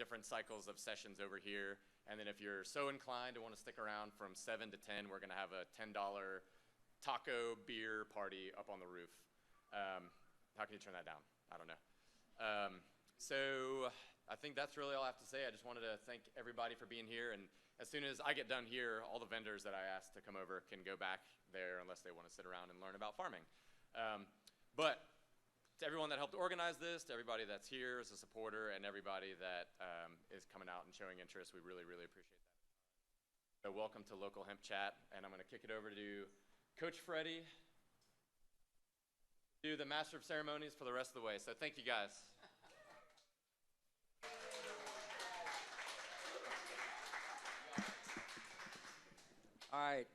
different cycles of sessions over here. And then if you're so inclined to want to stick around from 7 to 10, we're going to have a $10 taco beer party up on the roof. How can you turn that down? I don't know. So I think that's really all I have to say. I just wanted to thank everybody for being here. And as soon as I get done here, all the vendors that I asked to come over can go back there unless they want to sit around and learn about farming. But to everyone that helped organize this, to everybody that's here as a supporter, and everybody that is coming out and showing interest, we really, really appreciate that. So welcome to Local Hemp Chat, and I'm going to kick it over to Coach Freddie, do the Master of Ceremonies for the rest of the way. So thank you guys. All right.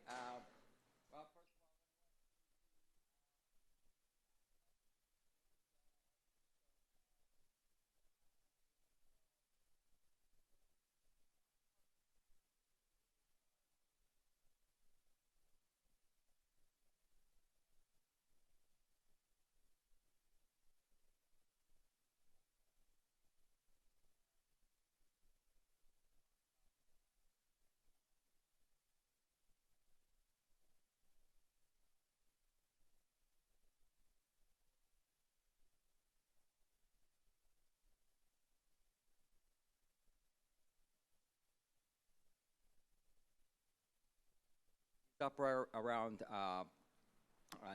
Up around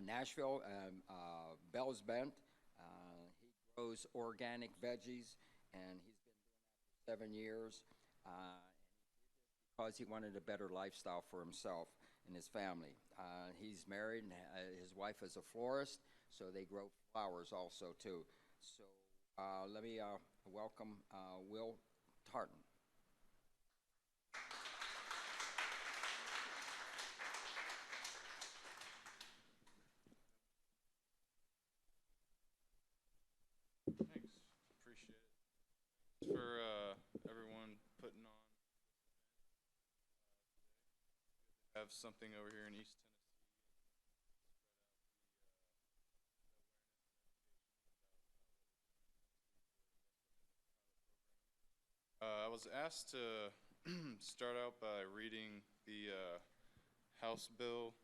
Nashville and Bell's Bend. He grows organic veggies, and he's been doing that for 7 years because he wanted a better lifestyle for himself and his family. He's married, and his wife is a florist, so they grow flowers also too. So let me welcome Will Tartan. Thanks, appreciate it. Thanks for everyone putting on. Have something over here in East Tennessee. I was asked to start out by reading the House bill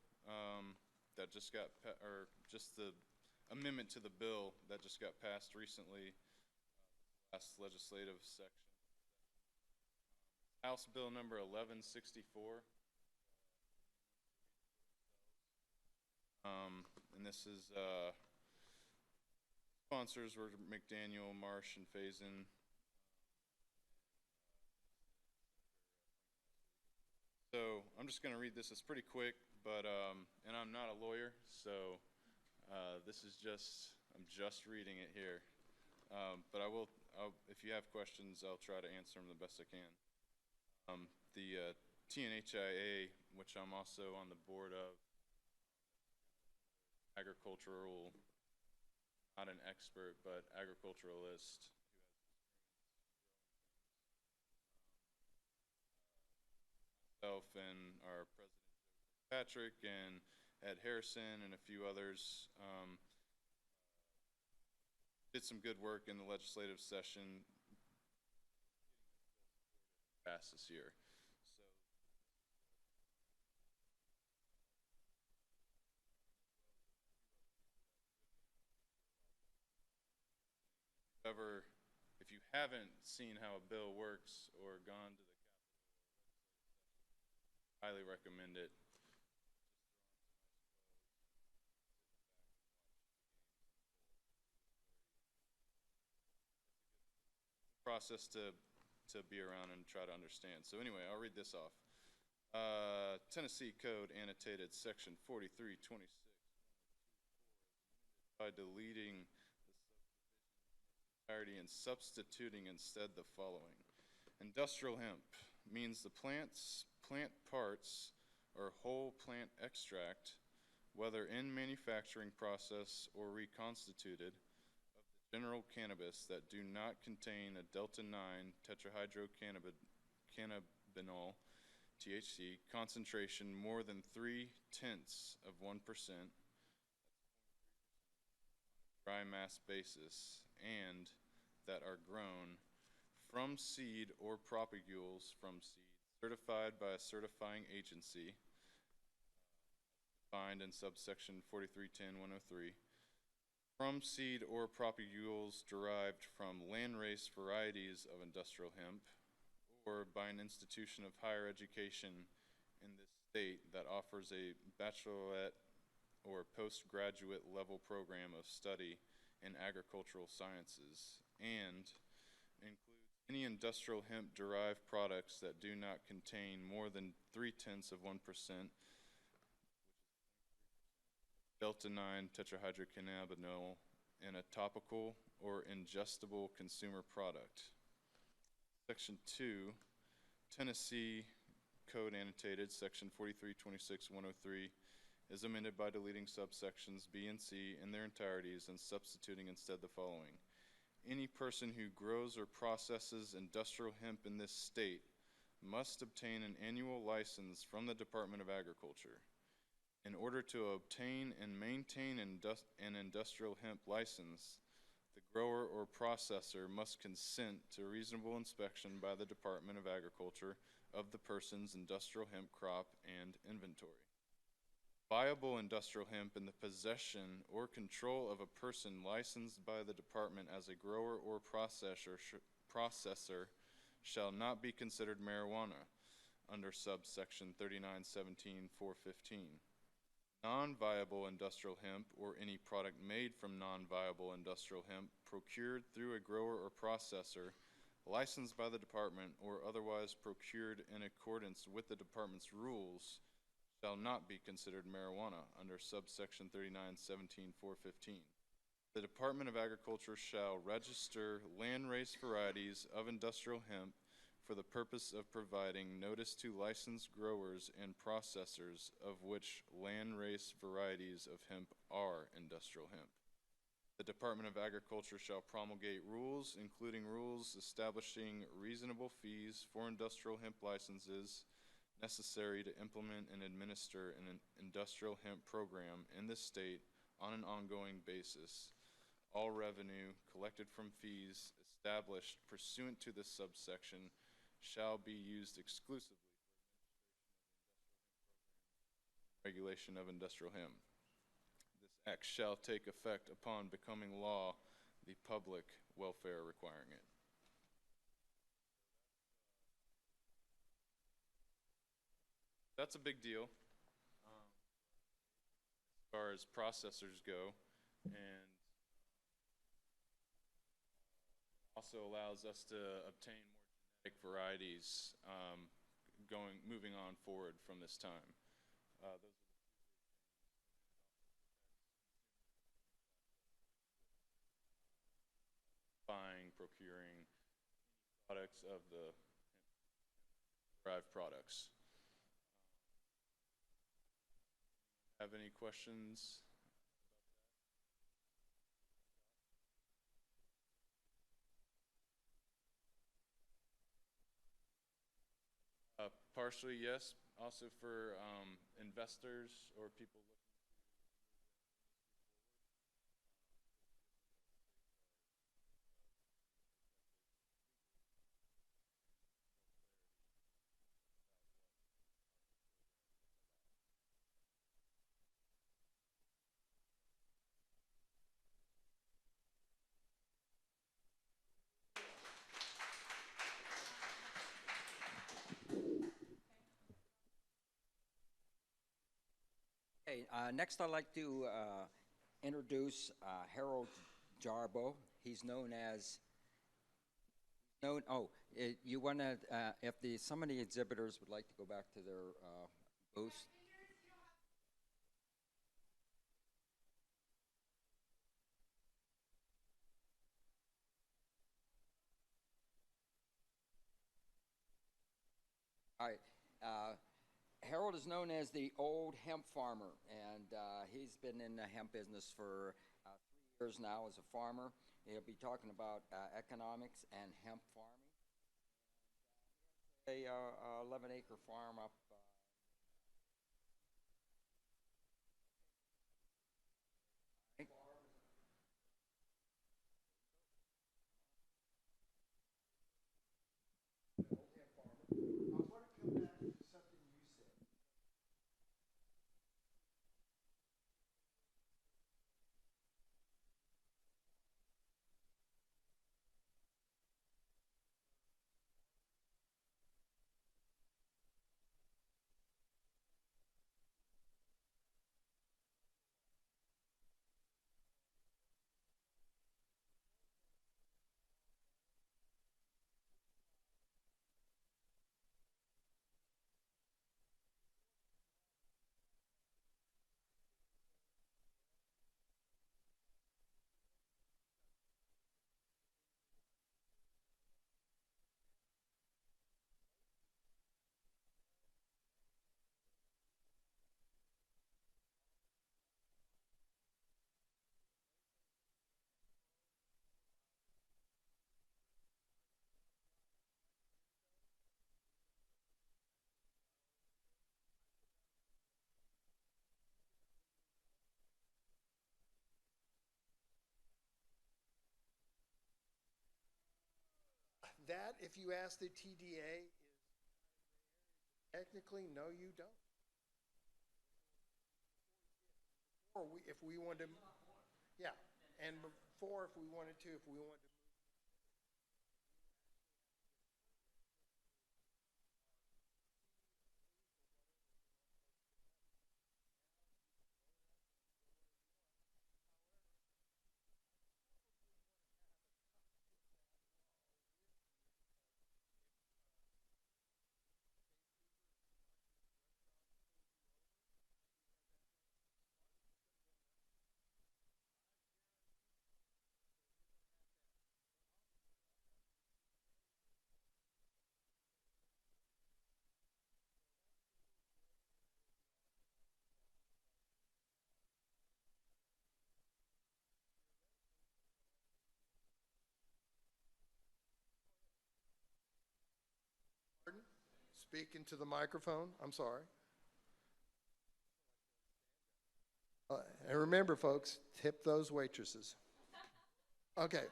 that just got, or just the amendment to the bill that just got passed recently, last legislative section. House Bill number 1164. And this is, sponsors were McDaniel, Marsh, and Faison. So I'm just going to read this. It's pretty quick, but and I'm not a lawyer, so this is I'm just reading it here. But if you have questions, I'll try to answer them the best I can. The TNHIA, which I'm also on the board of, agricultural, not an expert, but agriculturalist myself and our president Patrick and Ed Harrison and a few others did some good work in the legislative session passed this year. However, if you haven't seen how a bill works or gone to the Capitol, highly recommend it. Process to be around and try to understand. So anyway, I'll read this off. Tennessee Code annotated section 4326 by deleting and substituting instead the following. Industrial hemp means the plant parts or whole plant extract, whether in manufacturing process or reconstituted, of the general cannabis that do not contain a delta-9 tetrahydrocannabinol THC concentration more than 0.3% dry mass basis, and that are grown from seed or propagules from seed certified by a certifying agency defined in subsection 4310-103, from seed or propagules derived from landrace varieties of industrial hemp, or by an institution of higher education in this state that offers a bachelorette or postgraduate level program of study in agricultural sciences, and includes any industrial hemp derived products that do not contain more than 0.3% delta-9 tetrahydrocannabinol in a topical or ingestible consumer product. Section 2, Tennessee Code Annotated, Section 4326-103, is amended by deleting subsections B and C in their entirities and substituting instead the following. Any person who grows or processes industrial hemp in this state must obtain an annual license from the Department of Agriculture. In order to obtain and maintain an industrial hemp license, the grower or processor must consent to reasonable inspection by the Department of Agriculture of the person's industrial hemp crop and inventory. Viable industrial hemp in the possession or control of a person licensed by the department as a grower or processor shall not be considered marijuana under subsection 3917-415. Non-viable industrial hemp, or any product made from non-viable industrial hemp procured through a grower or processor licensed by the department or otherwise procured in accordance with the department's rules, shall not be considered marijuana under subsection 3917-415. The Department of Agriculture shall register landrace varieties of industrial hemp for the purpose of providing notice to licensed growers and processors of which landrace varieties of hemp are industrial hemp. The Department of Agriculture shall promulgate rules, including rules establishing reasonable fees for industrial hemp licenses necessary to implement and administer an industrial hemp program in this state on an ongoing basis. All revenue collected from fees established pursuant to this subsection shall be used exclusively for regulation of industrial hemp. This act shall take effect upon becoming law, the public welfare requiring it. That's a big deal as far as processors go, and also allows us to obtain more genetic varieties moving on forward from this time. Those buying, procuring products of the derived products. Have any questions? Partially, yes. Also for investors or people looking Okay, next I'd like to introduce Harold Jarbo. He's known as you want to if some of the exhibitors would like to go back to their booths. All right. Harold is known as the old hemp farmer, and he's been in the hemp business for 3 years now as a farmer. He'll be talking about economics and hemp farming. A 11-acre farm up. That, if you ask the TDA, is technically, no, you don't. Or if we wanted to, yeah, and before, if we wanted to, speak into the microphone. I'm sorry. And remember, folks, tip those waitresses. Okay.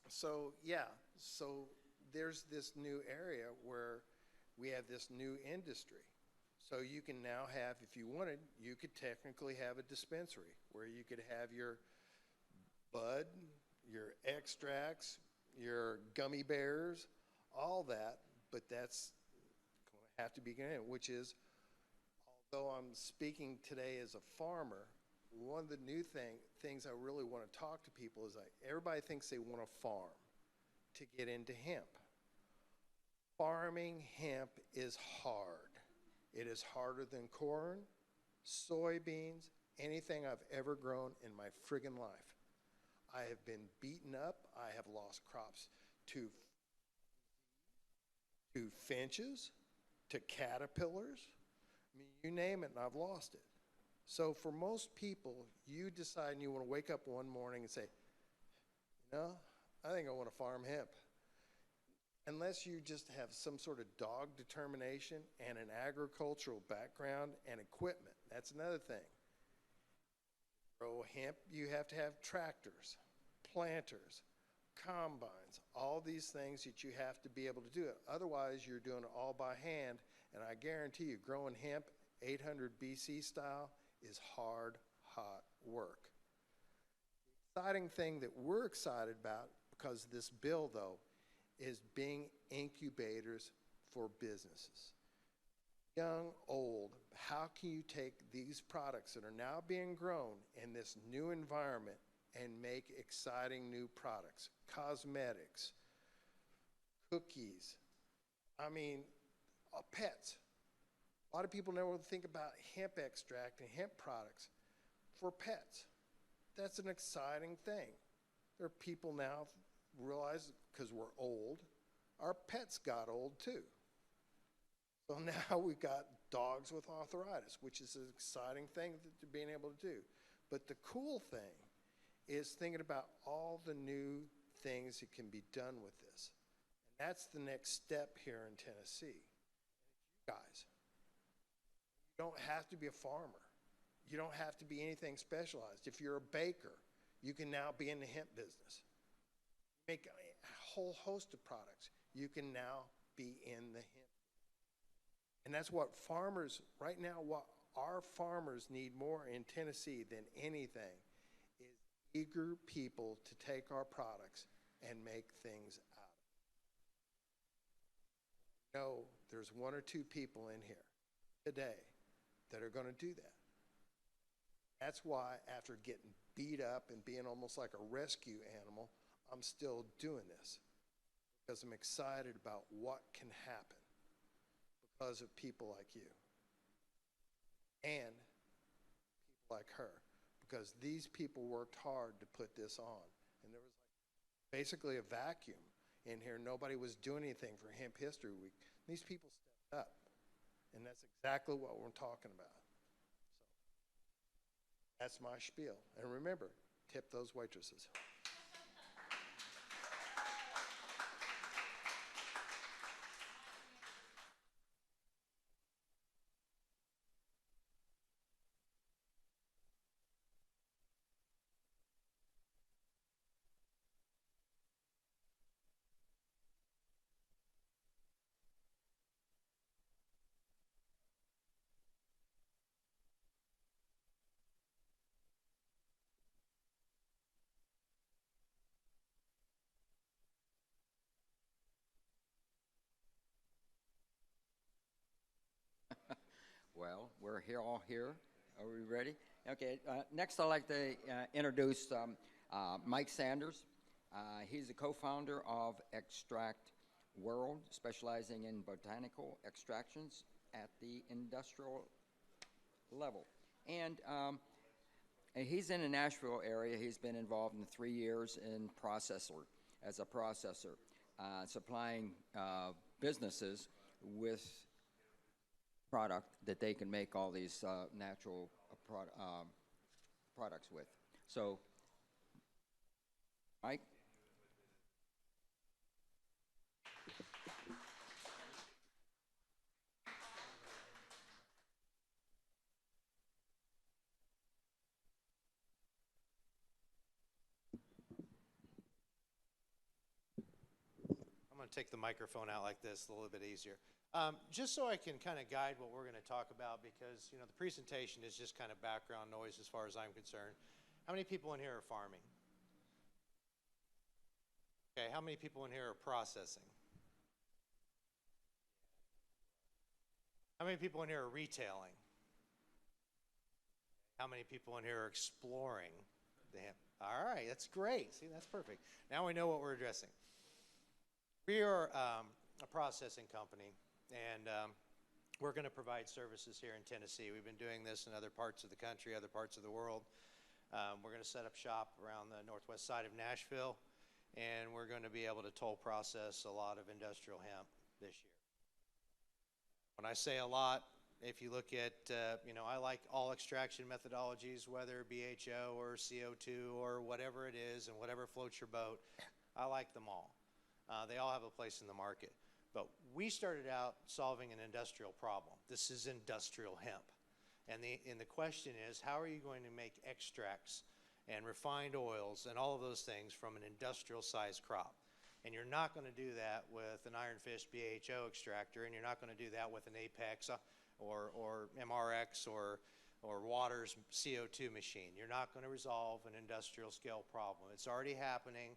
So, yeah. So there's this new area where we have this new industry. So you can now have, if you wanted, you could technically have a dispensary where you could have your bud, your extracts, your gummy bears, all that, but that's going to have to be, which is, although I'm speaking today as a farmer, one of the new things I really want to talk to people is like, everybody thinks they want to farm to get into hemp. Farming hemp is hard. It is harder than corn, soybeans, anything I've ever grown in my friggin' life. I have been beaten up. I have lost crops to finches, to caterpillars. I mean, you name it, and I've lost it. So for most people, you decide and you want to wake up one morning and say, you know, I think I want to farm hemp. Unless you just have some sort of dog determination and an agricultural background and equipment. That's another thing. Grow hemp, you have to have tractors, planters, combines, all these things that you have to be able to do it. Otherwise, you're doing it all by hand, and I guarantee you, growing hemp 800 BC style is hard, hot work. The exciting thing that we're excited about, because of this bill, though, is being incubators for businesses. Young, old, how can you take these products that are now being grown in this new environment and make exciting new products? Cosmetics, cookies, I mean, pets. A lot of people never think about hemp extract and hemp products for pets. That's an exciting thing. There are people now realize, because we're old, our pets got old too. So now we've got dogs with arthritis, which is an exciting thing that being able to do. But the cool thing is thinking about all the new things that can be done with this. And that's the next step here in Tennessee. You guys, you don't have to be a farmer. You don't have to be anything specialized. If you're a baker, you can now be in the hemp business. Make a whole host of products. You can now be in the hemp. And that's what farmers, right now, what our farmers need more in Tennessee than anything is eager people to take our products and make things out of it. No, there's one or two people in here today that are going to do that. That's why after getting beat up and being almost like a rescue animal, I'm still doing this, because I'm excited about what can happen because of people like you and people like her, because these people worked hard to put this on. And there was like basically a vacuum in here. Nobody was doing anything for Hemp History Week. These people stepped up, and that's exactly what we're talking about. So that's my spiel. And remember, tip those waitresses. Well, we're here all here. Are we ready? Okay, next I'd like to introduce Mike Sanders. He's a co-founder of Extract World, specializing in botanical extractions at the industrial level. And he's in the Nashville area. He's been involved in 3 years in as a processor, supplying businesses with product that they can make all these natural products with. So, Mike? I'm going to take the microphone out like this, a little bit easier. Just so I can kind of guide what we're going to talk about, because the presentation is just kind of background noise as far as I'm concerned. How many people in here are farming? Okay, how many people in here are processing? How many people in here are retailing? How many people in here are exploring the hemp? All right, that's great. See, that's perfect. Now we know what we're addressing. We are a processing company, and we're going to provide services here in Tennessee. We've been doing this in other parts of the country, other parts of the world. We're going to set up shop around the northwest side of Nashville, and we're going to be able to toll process a lot of industrial hemp this year. When I say a lot, if you look at, I like all extraction methodologies, whether BHO or CO2 or whatever it is and whatever floats your boat, I like them all. They all have a place in the market. But we started out solving an industrial problem. This is industrial hemp. And the question is, how are you going to make extracts and refined oils and all of those things from an industrial size crop? And you're not going to do that with an Ironfish BHO extractor, and you're not going to do that with an Apex or MRX or Waters CO2 machine. You're not going to resolve an industrial scale problem. It's already happening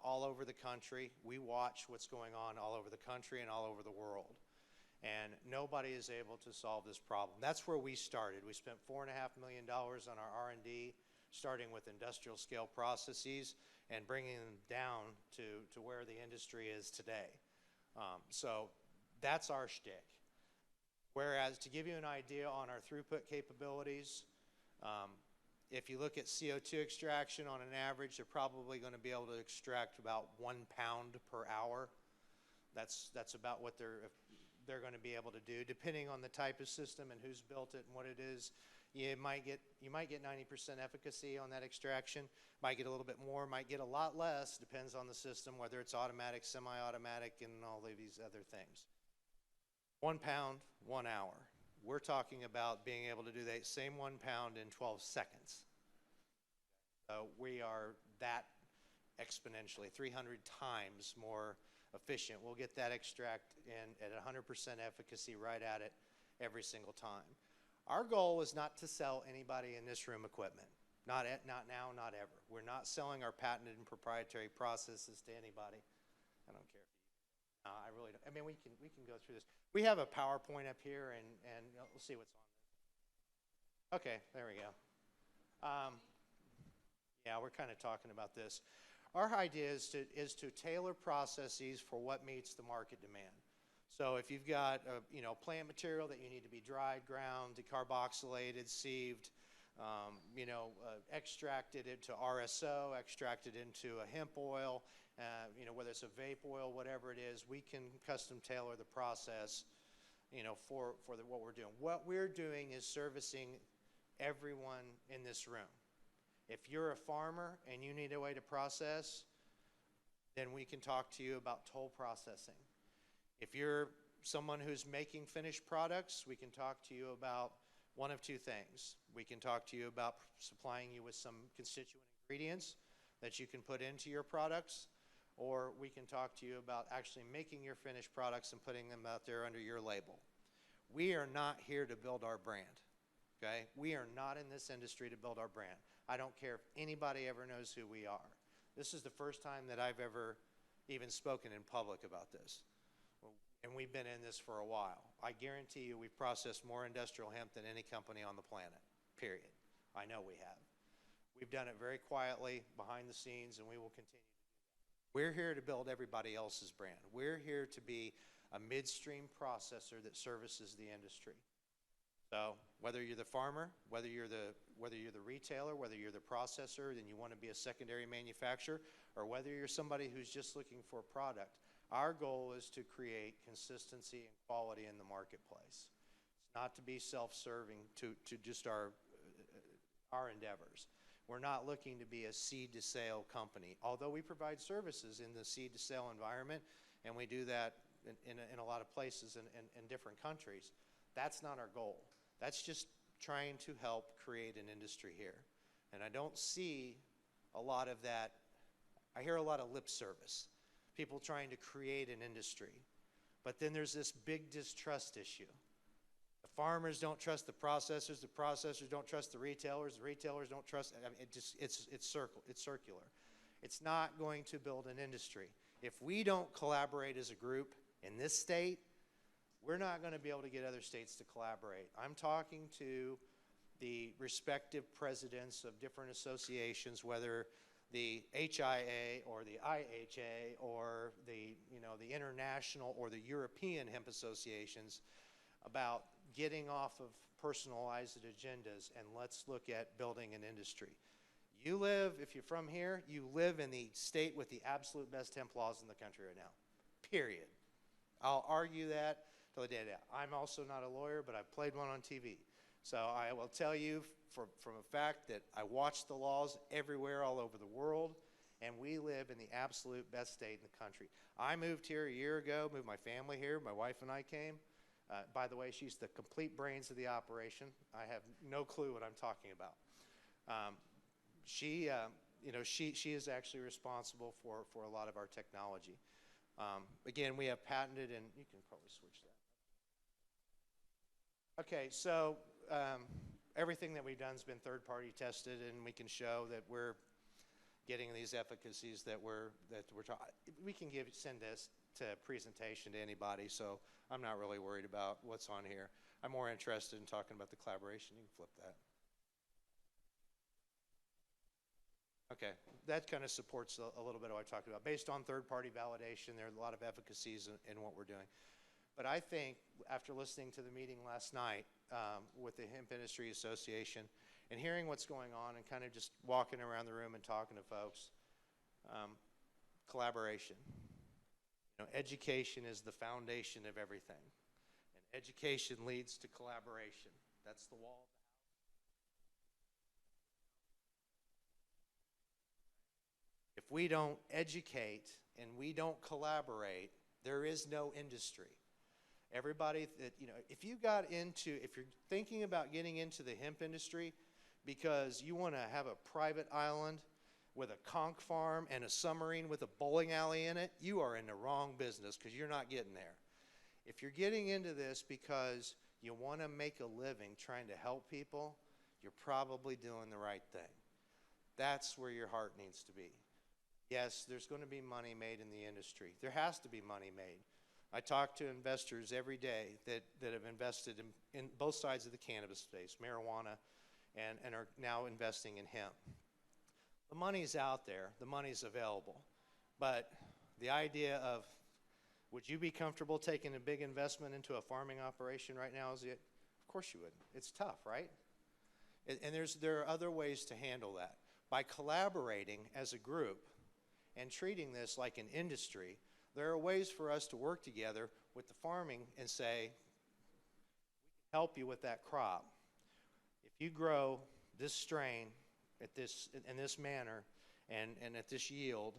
all over the country. We watch what's going on all over the country and all over the world. And nobody is able to solve this problem. That's where we started. We spent $4.5 million on our R&D, starting with industrial scale processes and bringing them down to where the industry is today. So that's our shtick. Whereas, to give you an idea on our throughput capabilities, if you look at CO2 extraction on an average, they're probably going to be able to extract about 1 pound per hour. That's about what they're going to be able to do, depending on the type of system and who's built it and what it is. You might get 90% efficacy on that extraction. Might get a little bit more, might get a lot less, depends on the system, whether it's automatic, semi-automatic, and all of these other things. 1 pound, 1 hour. We're talking about being able to do that same 1 pound in 12 seconds. We are that exponentially, 300 times more efficient. We'll get that extract in at 100% efficacy right at it every single time. Our goal is not to sell anybody in this room equipment. Not now, not ever. We're not selling our patented and proprietary processes to anybody. I don't care. I really don't. I mean, we can go through this. We have a PowerPoint up here, and we'll see what's on. Okay, there we go. Yeah, we're kind of talking about this. Our idea is to tailor processes for what meets the market demand. So if you've got plant material that you need to be dried, ground, decarboxylated, sieved, extracted into RSO, extracted into a hemp oil, whether it's a vape oil, whatever it is, we can custom tailor the process, for what we're doing. What we're doing is servicing everyone in this room. If you're a farmer and you need a way to process, then we can talk to you about toll processing. If you're someone who's making finished products, we can talk to you about one of two things. We can talk to you about supplying you with some constituent ingredients that you can put into your products, or we can talk to you about actually making your finished products and putting them out there under your label. We are not here to build our brand, okay? We are not in this industry to build our brand. I don't care if anybody ever knows who we are. This is the first time that I've ever even spoken in public about this. and we've been in this for a while. I guarantee you we've processed more industrial hemp than any company on the planet, period. I know we have. We've done it very quietly behind the scenes, and we will continue. We're here to build everybody else's brand. We're here to be a midstream processor that services the industry. So whether you're the farmer, whether you're the retailer, whether you're the processor, then you want to be a secondary manufacturer, or whether you're somebody who's just looking for a product, our goal is to create consistency and quality in the marketplace. It's not to be self-serving to just our endeavors. We're not looking to be a seed-to-sale company, although we provide services in the seed-to-sale environment, and we do that in a lot of places in different countries. That's not our goal. That's just trying to help create an industry here. And I don't see a lot of that. I hear a lot of lip service, people trying to create an industry. But then there's this big distrust issue. The farmers don't trust the processors don't trust the retailers don't trust, I mean, it's circular. It's not going to build an industry. If we don't collaborate as a group in this state, we're not going to be able to get other states to collaborate. I'm talking to the respective presidents of different associations, whether the HIA or the IHA or the international or the European hemp associations, about getting off of personalized agendas and let's look at building an industry. You live, if you're from here, you live in the state with the absolute best hemp laws in the country right now, period. I'll argue that till the day of death. I'm also not a lawyer, but I've played one on TV. So I will tell you from a fact that I watch the laws everywhere all over the world, and we live in the absolute best state in the country. I moved here a year ago, moved my family here, my wife and I came. By the way, she's the complete brains of the operation. I have no clue what I'm talking about. She is actually responsible for a lot of our technology. Again, we have patented, and you can probably switch that. Okay, so everything that we've done has been third-party tested, and we can show that we're getting these efficacies that we're talking. We can send this to presentation to anybody, so I'm not really worried about what's on here. I'm more interested in talking about the collaboration. You can flip that. Okay, that kind of supports a little bit of what I talked about. Based on third-party validation, there are a lot of efficacies in what we're doing. But I think after listening to the meeting last night with the Hemp Industry Association and hearing what's going on and kind of just walking around the room and talking to folks, collaboration. Education is the foundation of everything. And education leads to collaboration. That's the wall. If we don't educate and we don't collaborate, there is no industry. Everybody that, if you're thinking about getting into the hemp industry because you want to have a private island with a conch farm and a submarine with a bowling alley in it, you are in the wrong business because you're not getting there. If you're getting into this because you want to make a living trying to help people, you're probably doing the right thing. That's where your heart needs to be. Yes, there's going to be money made in the industry. There has to be money made. I talk to investors every day that have invested in both sides of the cannabis space, marijuana, and are now investing in hemp. The money's out there. The money's available. But the idea of, would you be comfortable taking a big investment into a farming operation right now? Of course you wouldn't. It's tough, right? And there are other ways to handle that. By collaborating as a group and treating this like an industry, there are ways for us to work together with the farming and say, we can help you with that crop. If you grow this strain in this manner and at this yield,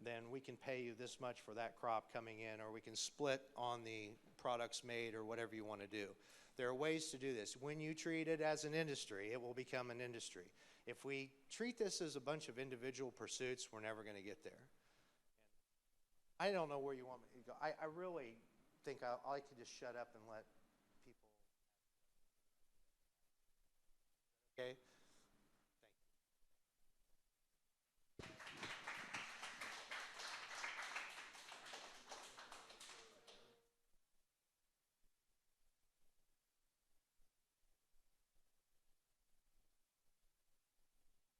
then we can pay you this much for that crop coming in, or we can split on the products made, or whatever you want to do. There are ways to do this. When you treat it as an industry, it will become an industry. If we treat this as a bunch of individual pursuits, we're never going to get there. I don't know where you want me to go. I really think I could just shut up and let people. Okay?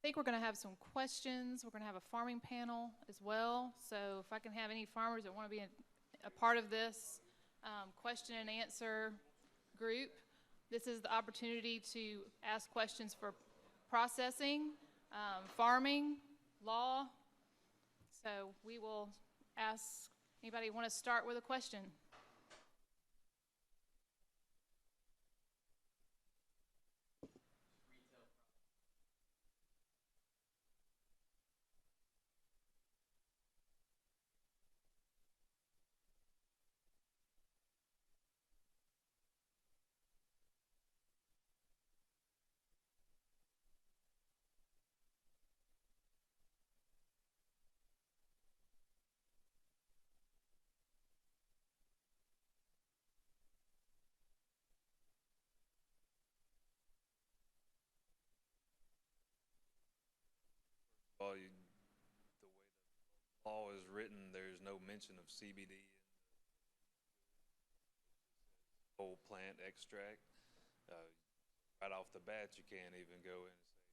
think we're going to have some questions. We're going to have a farming panel as well. So if I can have any farmers that want to be a part of this question and answer group, this is the opportunity to ask questions for processing, farming, law. So we will ask, anybody want to start with a question? Well, the way the law is written, there's no mention of CBD in the whole plant extract. Right off the bat, you can't even go in and say,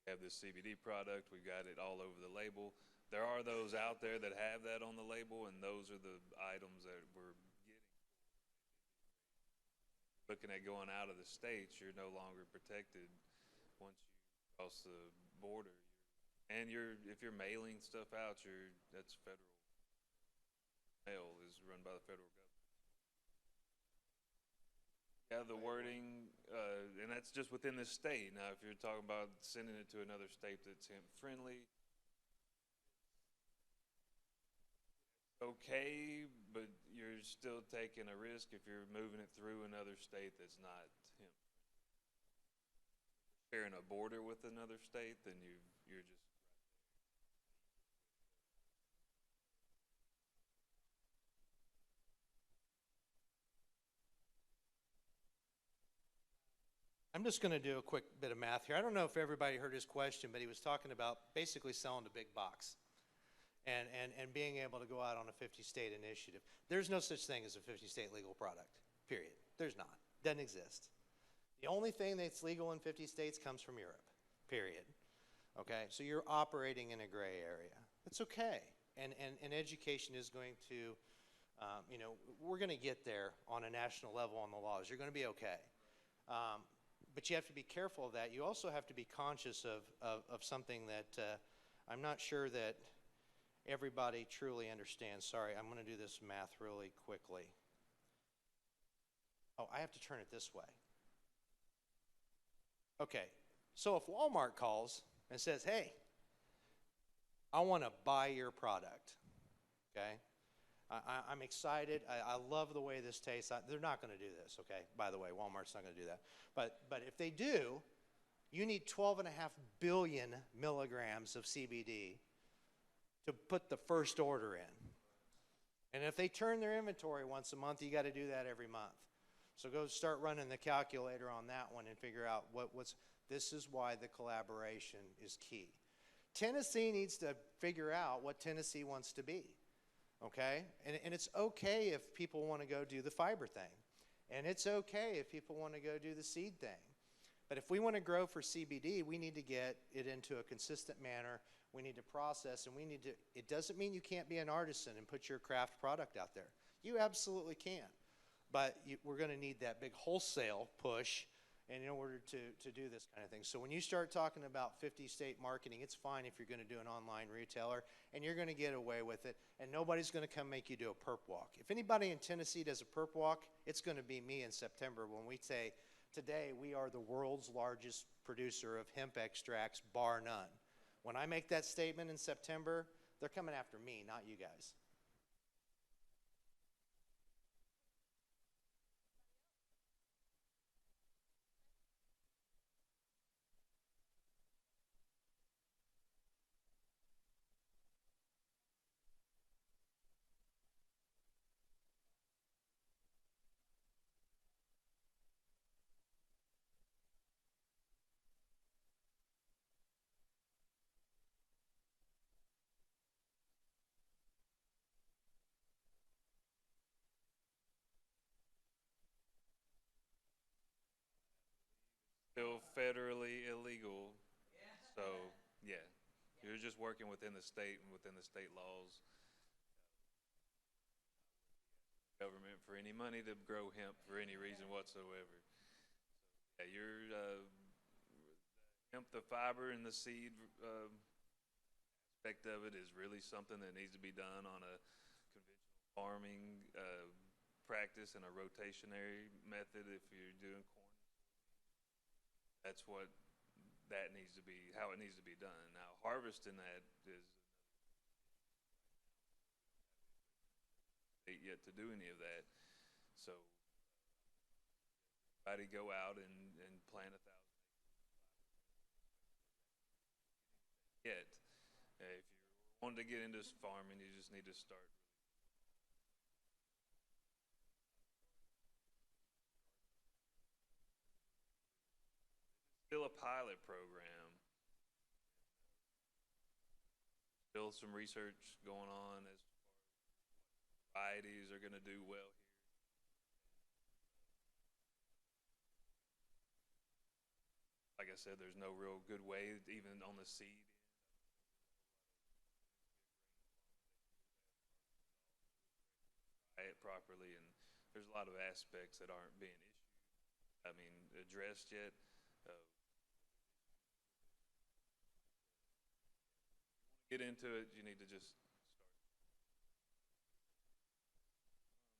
we have this CBD product, we've got it all over the label. There are those out there that have that on the label, and those are the items that we're getting. Looking at going out of the states, you're no longer protected once you cross the border. And if you're mailing stuff out, that's federal. Mail is run by the federal government. Yeah, the wording, and that's just within the state. Now, if you're talking about sending it to another state that's hemp friendly, okay, but you're still taking a risk if you're moving it through another state that's not hemp. Sharing a border with another state, then you're just. I'm just going to do a quick bit of math here. I don't know if everybody heard his question, but he was talking about basically selling to big box and being able to go out on a 50-state initiative. There's no such thing as a 50-state legal product, period. There's not. Doesn't exist. The only thing that's legal in 50 states comes from Europe, period. Okay? So you're operating in a gray area. It's okay. And education is going to, we're going to get there on a national level on the laws. You're going to be okay. But you have to be careful of that. You also have to be conscious of something that I'm not sure that everybody truly understands. Sorry, I'm going to do this math really quickly. Oh, I have to turn it this way. Okay, so if Walmart calls and says, hey, I want to buy your product, okay? I'm excited. I love the way this tastes. They're not going to do this, okay? By the way, Walmart's not going to do that. But if they do, you need 12.5 billion milligrams of CBD to put the first order in. And if they turn their inventory once a month, you got to do that every month. So go start running the calculator on that one and figure out this is why the collaboration is key. Tennessee needs to figure out what Tennessee wants to be. Okay? And it's okay if people want to go do the fiber thing. And it's okay if people want to go do the seed thing. But if we want to grow for CBD, we need to get it into a consistent manner. We need to process, and it doesn't mean you can't be an artisan and put your craft product out there. You absolutely can. But we're going to need that big wholesale push in order to do this kind of thing. So when you start talking about 50-state marketing, it's fine if you're going to do an online retailer, and you're going to get away with it, and nobody's going to come make you do a perp walk. If anybody in Tennessee does a perp walk, it's going to be me in September when we say, today we are the world's largest producer of hemp extracts, bar none. When I make that statement in September, they're coming after me, not you guys. Still federally illegal. So, yeah, you're just working within the state and within the state laws. Government for any money to grow hemp for any reason whatsoever. Yeah, your hemp, the fiber and the seed aspect of it is really something that needs to be done on a conventional farming practice and a rotationary method. If you're doing corn, that's what that needs to be, how it needs to be done. Now, harvesting that is yet to do any of that. So, everybody go out and plant 1,000 acres. Yet, if you wanted to get into farming, you just need to start. Still a pilot program. Still some research going on as varieties are going to do well here. Like I said, there's no real good way, even on the seed. It properly, and there's a lot of aspects that aren't being addressed yet. Get into it, you need to just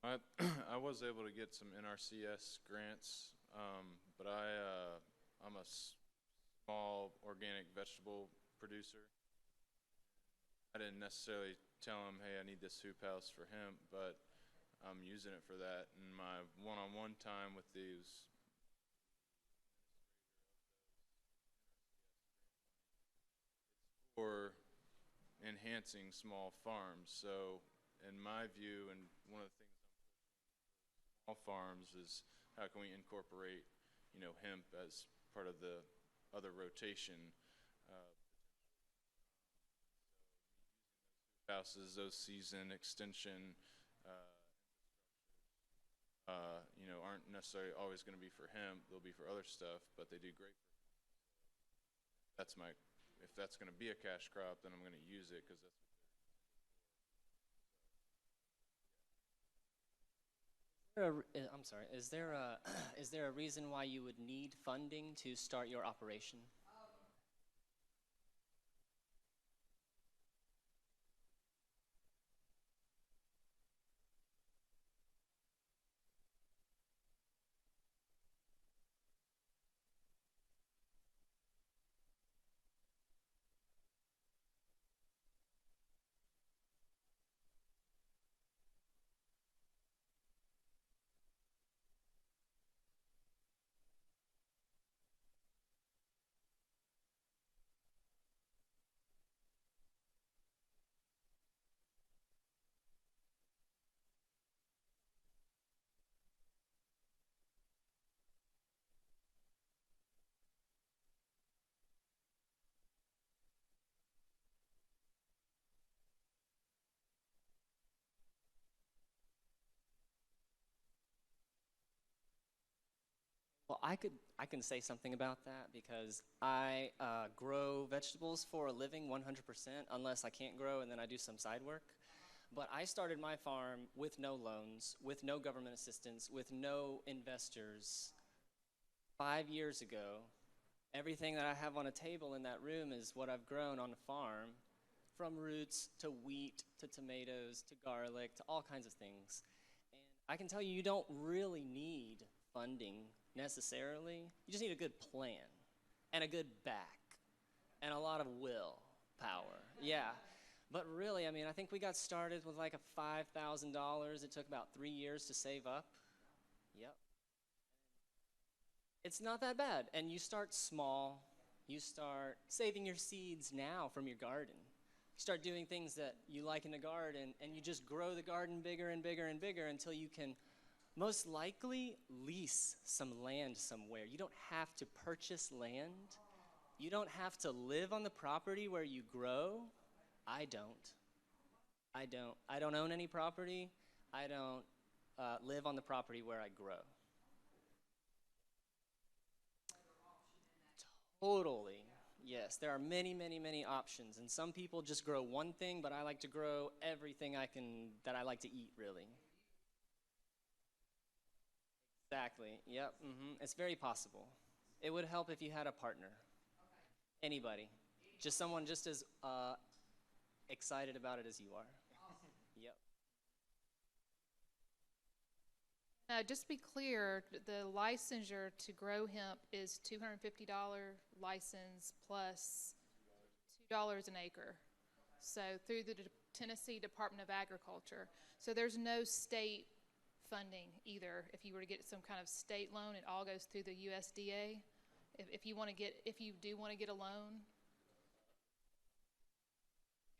I I was able to get some NRCS grants, but I'm a small organic vegetable producer. I didn't necessarily tell them, hey, I need this hoop house for hemp, but I'm using it for that. And my one-on-one time with these for enhancing small farms. So in my view, and one of the things small farms is how can we incorporate, hemp as part of the other rotation. Houses, those season extension, aren't necessarily always going to be for hemp. They'll be for other stuff, but they do great. If that's going to be a cash crop, then I'm going to use it because that's. I'm sorry. Is there a is there a reason why you would need funding to start your operation? Well, I can say something about that because I grow vegetables for a living 100% unless I can't grow, and then I do some side work. But I started my farm with no loans, with no government assistance, with no investors 5 years ago. Everything that I have on a table in that room is what I've grown on a farm, from roots to wheat to tomatoes to garlic to all kinds of things. And I can tell you, you don't really need funding necessarily. You just need a good plan and a good back and a lot of willpower. Yeah. But really, I think we got started with like a $5,000. It took about 3 years to save up. Yep. It's not that bad. And you start small. You start saving your seeds now from your garden. You start doing things that you like in the garden, and you just grow the garden bigger and bigger and bigger until you can most likely lease some land somewhere. You don't have to purchase land. You don't have to live on the property where you grow. I don't own any property. I don't live on the property where I grow. Totally. Yes, there are many, many, many options, and some people just grow one thing, but I like to grow everything that I like to eat, really. Exactly. Yep. It's very possible. It would help if you had a partner. Anybody. Just someone just as excited about it as you are. Yep. Just to be clear, the licensure to grow hemp is $250 license plus $2 an acre. So through the Tennessee Department of Agriculture. So there's no state funding either. If you were to get some kind of state loan, it all goes through the USDA. If you do want to get a loan.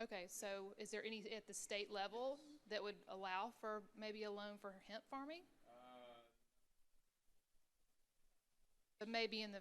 Okay, so is there any at the state level that would allow for maybe a loan for hemp farming? But maybe in the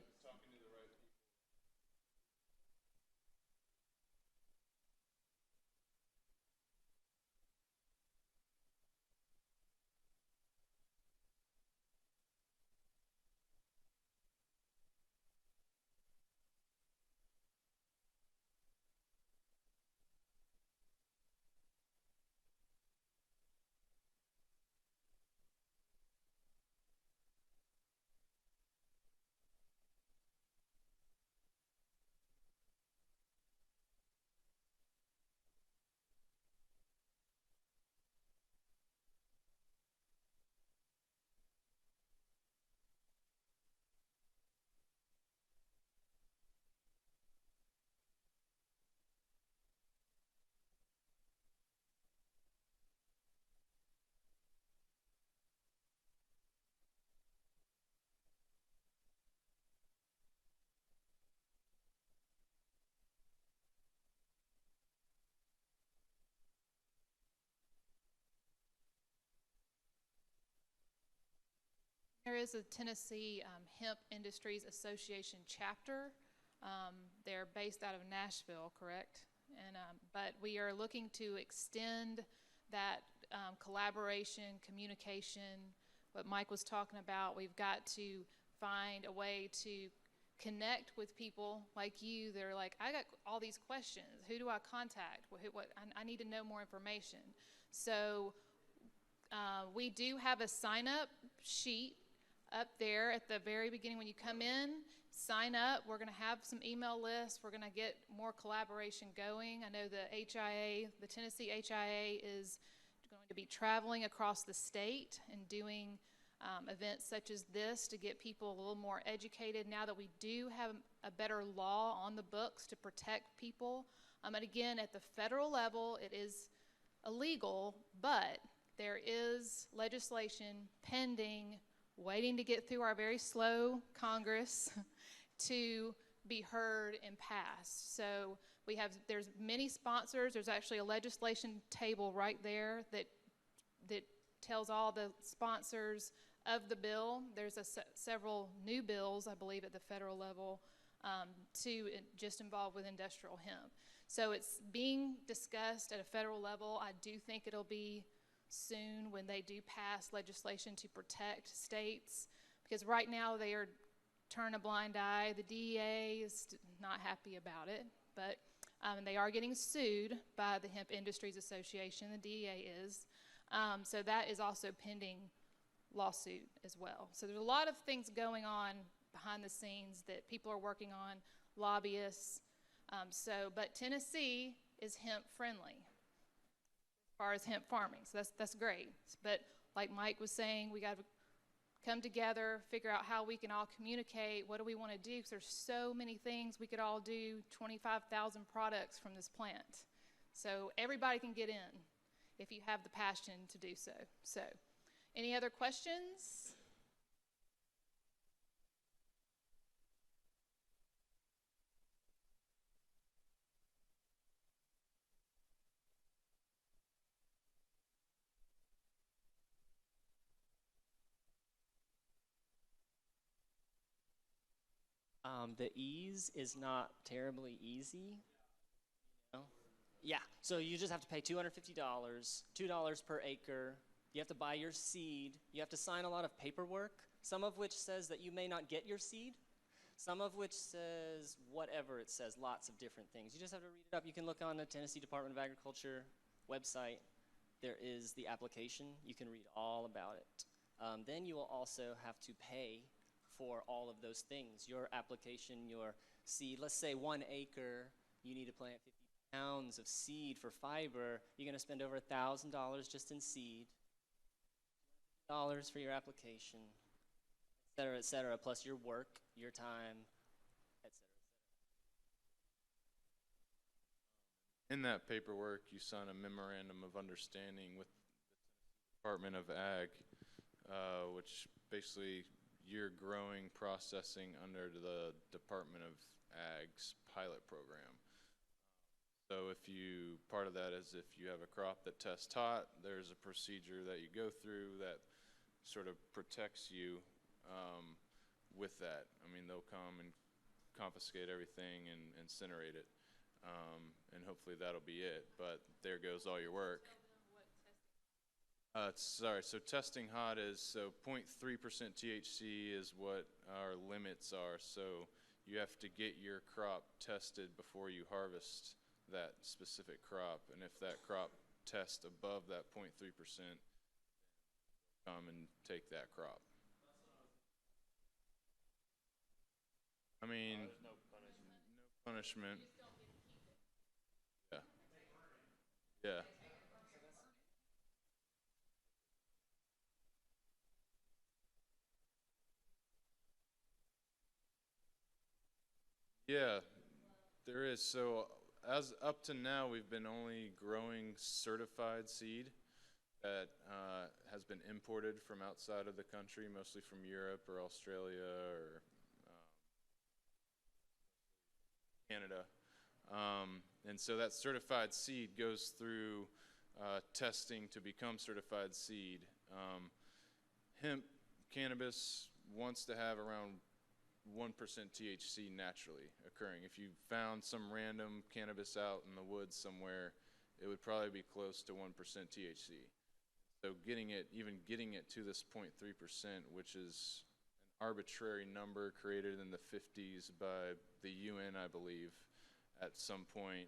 there is a Tennessee Hemp Industries Association chapter. They're based out of Nashville, correct? And but we are looking to extend that collaboration, communication, what Mike was talking about. We've got to find a way to connect with people like you that are like, I got all these questions. Who do I contact? I need to know more information. So we do have a sign-up sheet up there at the very beginning when you come in. Sign up. We're going to have some email lists. We're going to get more collaboration going. I know the Tennessee HIA is going to be traveling across the state and doing events such as this to get people a little more educated now that we do have a better law on the books to protect people. And again, at the federal level, it is illegal, but there is legislation pending, waiting to get through our very slow Congress to be heard and passed. So there's many sponsors. There's actually a legislation table right there that tells all the sponsors of the bill. There's several new bills, I believe, at the federal level just involved with industrial hemp. So it's being discussed at a federal level. I do think it'll be soon when they do pass legislation to protect states, because right now they are turning a blind eye. The DEA is not happy about it, but they are getting sued by the Hemp Industries Association. The DEA is. So that is also pending lawsuit as well. So there's a lot of things going on behind the scenes that people are working on, lobbyists. But Tennessee is hemp friendly as far as hemp farming, so that's great. But like Mike was saying, we got to come together, figure out how we can all communicate. What do we want to do? Because there's so many things we could all do. 25,000 products from this plant, so everybody can get in if you have the passion to do so. So, any other questions? The ease is not terribly easy. You know? Yeah, so you just have to pay $250, $2 per acre. You have to buy your seed. You have to sign a lot of paperwork, some of which says that you may not get your seed. some of which says whatever it says, lots of different things. You just have to read it up. You can look on the Tennessee Department of Agriculture website. There is the application. You can read all about it. Then you will also have to pay for all of those things. Your application, your seed, let's say 1 acre, you need to plant 50 pounds of seed for fiber. You're going to spend over $1,000 just in seed, dollars for your application, et cetera, plus your work, your time, et cetera. In that paperwork, you sign a memorandum of understanding with the Department of Ag, which basically you're growing processing under the Department of Ag's pilot program. So part of that is if you have a crop that tests hot, there's a procedure that you go through that sort of protects you with that. I mean, they'll come and confiscate everything and incinerate it, and hopefully that'll be it. But there goes all your work. Sorry, so testing hot is, 0.3% THC is what our limits are. So you have to get your crop tested before you harvest that specific crop. And if that crop tests above that 0.3%, come and take that crop. I mean, no punishment. Yeah. Yeah. Yeah, there is. So as up to now, we've been only growing certified seed that has been imported from outside of the country, mostly from Europe or Australia or Canada. And so that certified seed goes through testing to become certified seed. Hemp cannabis wants to have around 1% THC naturally occurring. If you found some random cannabis out in the woods somewhere, it would probably be close to 1% THC. So even getting it to this 0.3%, which is an arbitrary number created in the 50s by the UN, I believe, at some point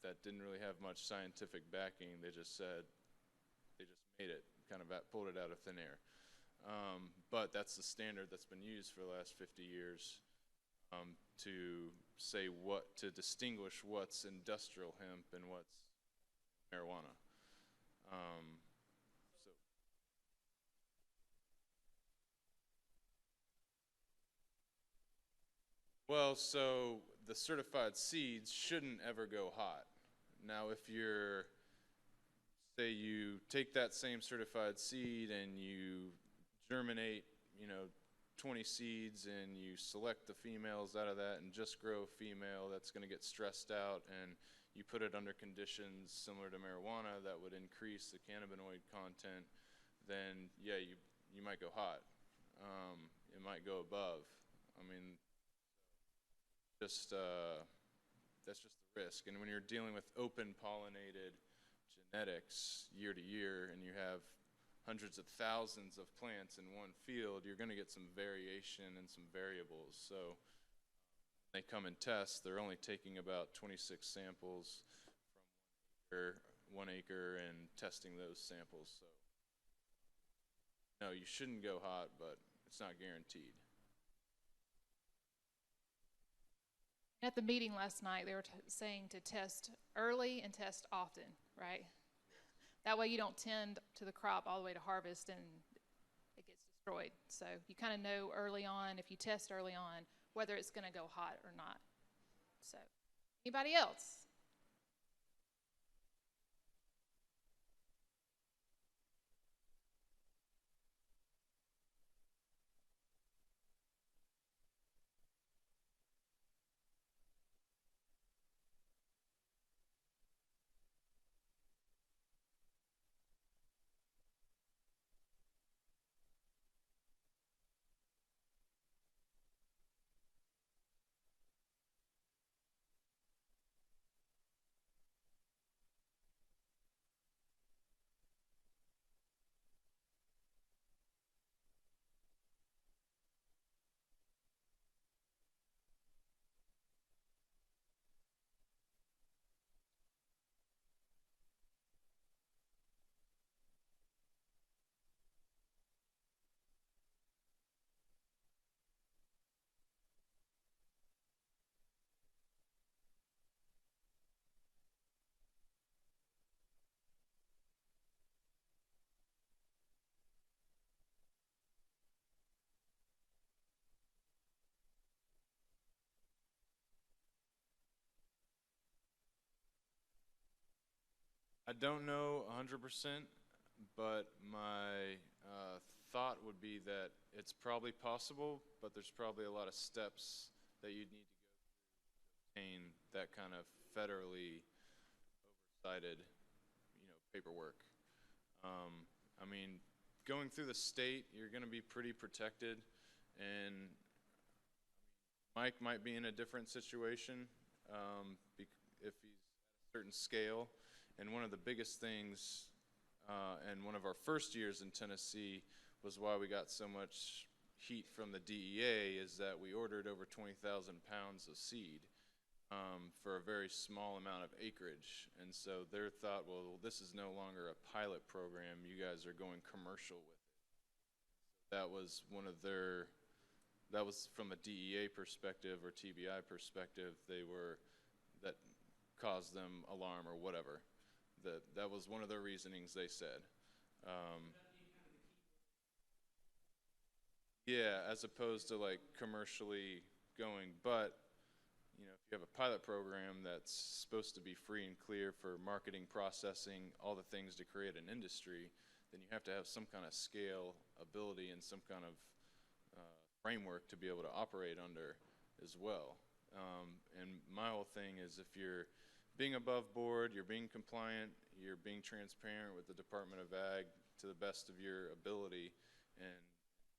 that didn't really have much scientific backing. They just made it, kind of pulled it out of thin air. But that's the standard that's been used for the last 50 years to distinguish what's industrial hemp and what's marijuana. So the certified seeds shouldn't ever go hot. Now, if say you take that same certified seed and you germinate, 20 seeds and you select the females out of that and just grow a female that's going to get stressed out, and you put it under conditions similar to marijuana that would increase the cannabinoid content, then yeah, you might go hot. It might go above. I mean, that's just the risk. And when you're dealing with open pollinated genetics year to year and you have hundreds of thousands of plants in one field, you're going to get some variation and some variables. So when they come and test, they're only taking about 26 samples from 1 acre and testing those samples. So no, you shouldn't go hot, but it's not guaranteed. At the meeting last night, they were saying to test early and test often, right? That way you don't tend to the crop all the way to harvest and it gets destroyed. So you kind of know early on, if you test early on, whether it's going to go hot or not. So anybody else? I don't know 100%, but my thought would be that it's probably possible, but there's probably a lot of steps that you'd need to go through to obtain that kind of federally oversighted, paperwork. I mean, going through the state, you're going to be pretty protected, and Mike might be in a different situation if he's at a certain scale. And one of the biggest things, and one of our first years in Tennessee, was why we got so much heat from the DEA, is that we ordered over 20,000 pounds of seed for a very small amount of acreage. And so their thought, well, this is no longer a pilot program. You guys are going commercial with it. That was one of their, that was from a DEA perspective or TBI perspective, that caused them alarm or whatever. That was one of their reasonings, they said. Yeah, as opposed to like commercially going, but if you have a pilot program that's supposed to be free and clear for marketing, processing, all the things to create an industry, then you have to have some kind of scale ability and some kind of framework to be able to operate under as well. And my whole thing is, if you're being above board, you're being compliant, you're being transparent with the Department of Ag to the best of your ability, and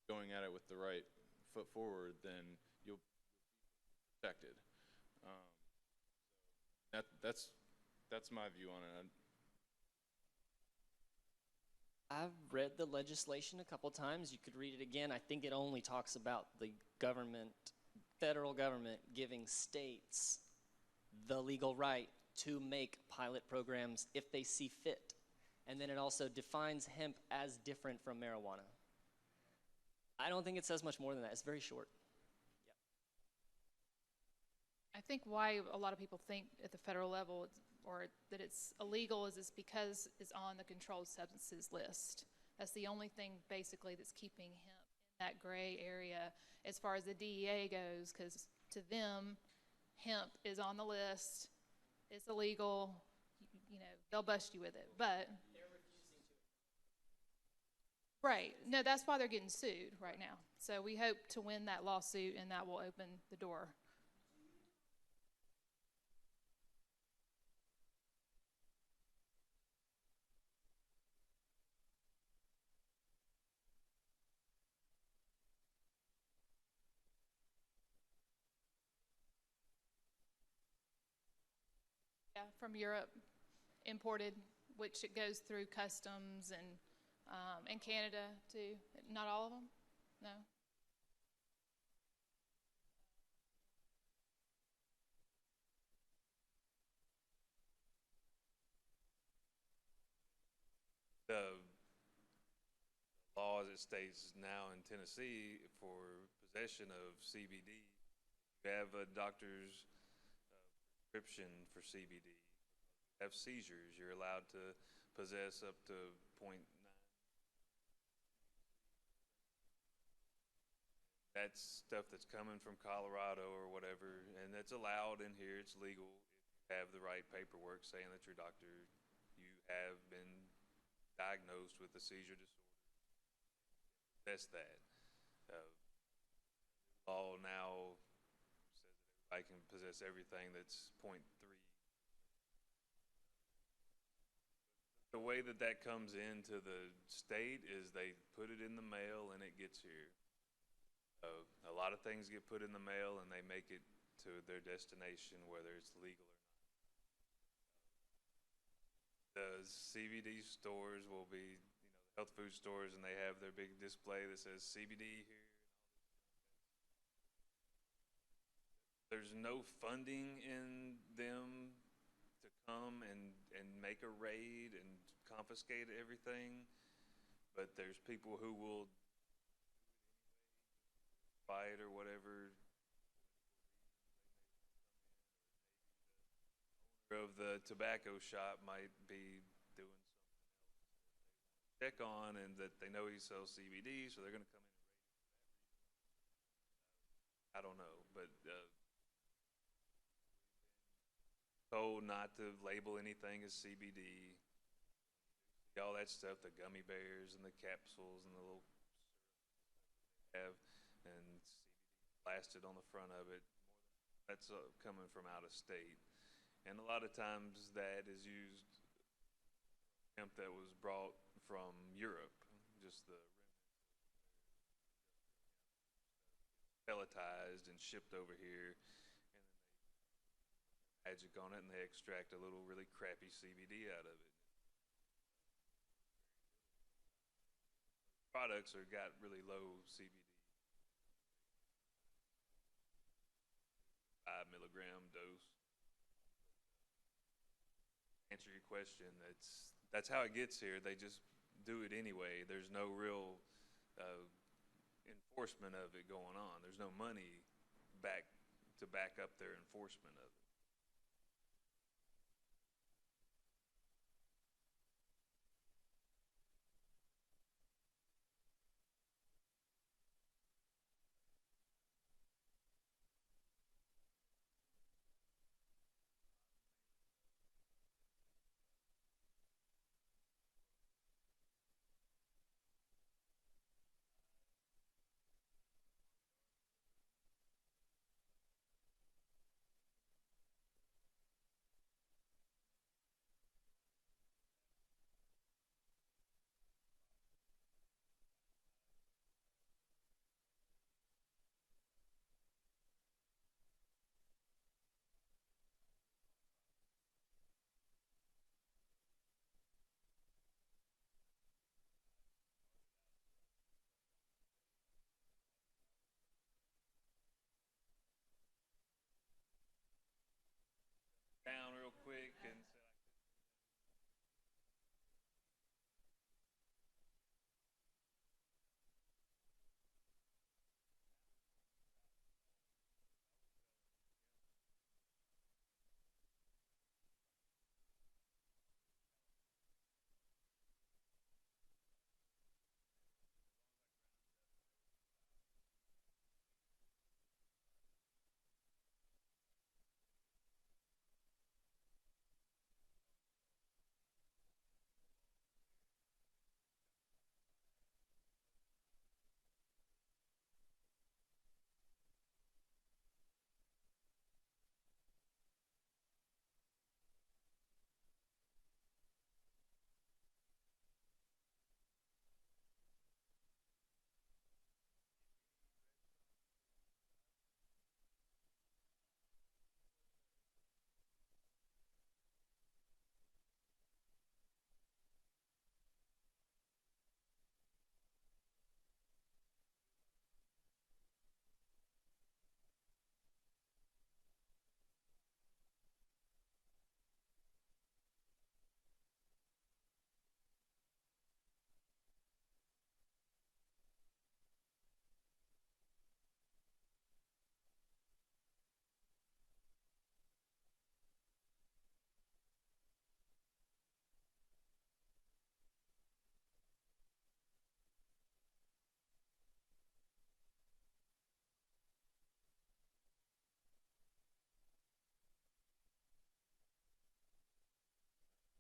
going at it with the right foot forward, then you'll be protected. That's my view on it. I've read the legislation a couple times. You could read it again. I think it only talks about the government, federal government, giving states the legal right to make pilot programs if they see fit. And then it also defines hemp as different from marijuana. I don't think it says much more than that. It's very short. I think why a lot of people think at the federal level or that it's illegal is because it's on the controlled substances list. That's the only thing basically that's keeping hemp in that gray area as far as the DEA goes, because to them, hemp is on the list, it's illegal, they'll bust you with it, but. They're refusing to. Right, no, that's why they're getting sued right now. So we hope to win that lawsuit, and that will open the door. Yeah, from Europe, imported, which it goes through customs and Canada too. Not all of them, no. The law as it states now in Tennessee for possession of CBD, you have a doctor's prescription for CBD, you have seizures, you're allowed to possess up to 0.9. That's stuff that's coming from Colorado or whatever, and it's allowed in here, it's legal if you have the right paperwork saying that your doctor, you have been diagnosed with a seizure disorder. That's that. Law now I can possess everything that's 0.3. The way that comes into the state is they put it in the mail and it gets here. A lot of things get put in the mail and they make it to their destination, whether it's legal or not. The CBD stores will be, health food stores, and they have their big display that says CBD here. There's no funding in them to come and make a raid and confiscate everything, but there's people who will buy it or whatever. The owner of the tobacco shop might be doing something else to check on, and that they know he sells CBD, so they're going to come in and raid him for that reason. I don't know, but told not to label anything as CBD. all that stuff, the gummy bears and the capsules and the little have, and CBD blasted on the front of it. That's coming from out of state. And a lot of times that is used hemp that was brought from Europe, just the pelletized and shipped over here, and then they magic on it and they extract a little really crappy CBD out of it. Products are got really low CBD, 5 milligram dose. Answer your question, that's how it gets here. They just do it anyway. There's no real enforcement of it going on. There's no money to back up their enforcement of it. Down real quick and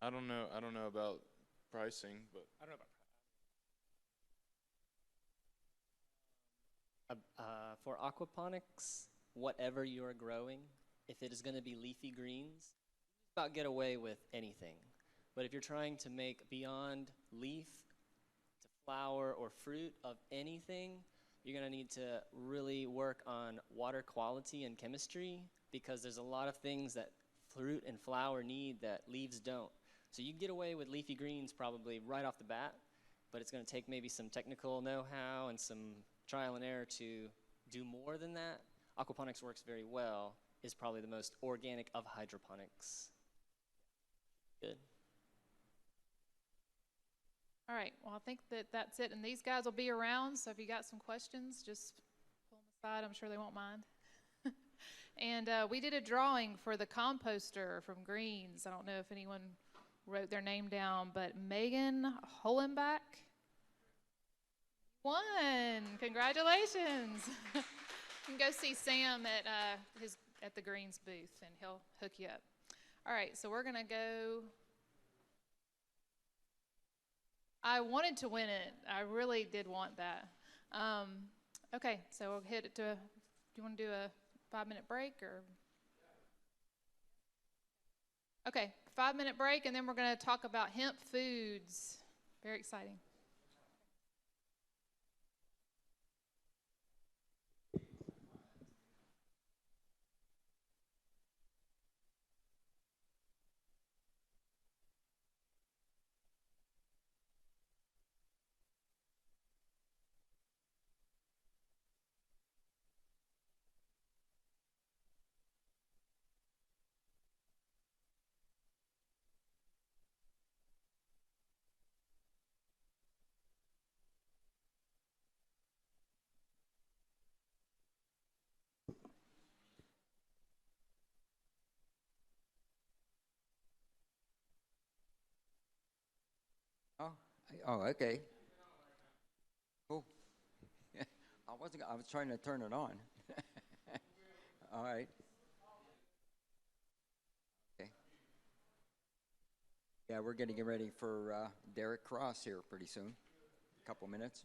I don't know about pricing, but I don't know about For aquaponics, whatever you're growing, if it is going to be leafy greens, about get away with anything. But if you're trying to make beyond leaf to flower or fruit of anything, you're going to need to really work on water quality and chemistry, because there's a lot of things that fruit and flower need that leaves don't. So you can get away with leafy greens probably right off the bat, but it's going to take maybe some technical know-how and some trial and error to do more than that. Aquaponics works very well, is probably the most organic of hydroponics. Good. All right, well, I think that's it, and these guys will be around, so if you got some questions, just pull them aside. I'm sure they won't mind. And we did a drawing for the composter from Greens. I don't know if anyone wrote their name down, but Megan Holenbach won. Congratulations. You can go see Sam at the Greens booth, and he'll hook you up. All right, so we're going to go I wanted to win it. I really did want that. Okay, so we'll hit it to, do you want to do a 5-minute break or? Okay, 5-minute break, and then we're going to talk about hemp foods. Very exciting. Oh, oh, okay. Cool. I was trying to turn it on. All right. Okay. Yeah, we're getting ready for Derek Cross here pretty soon. A couple minutes.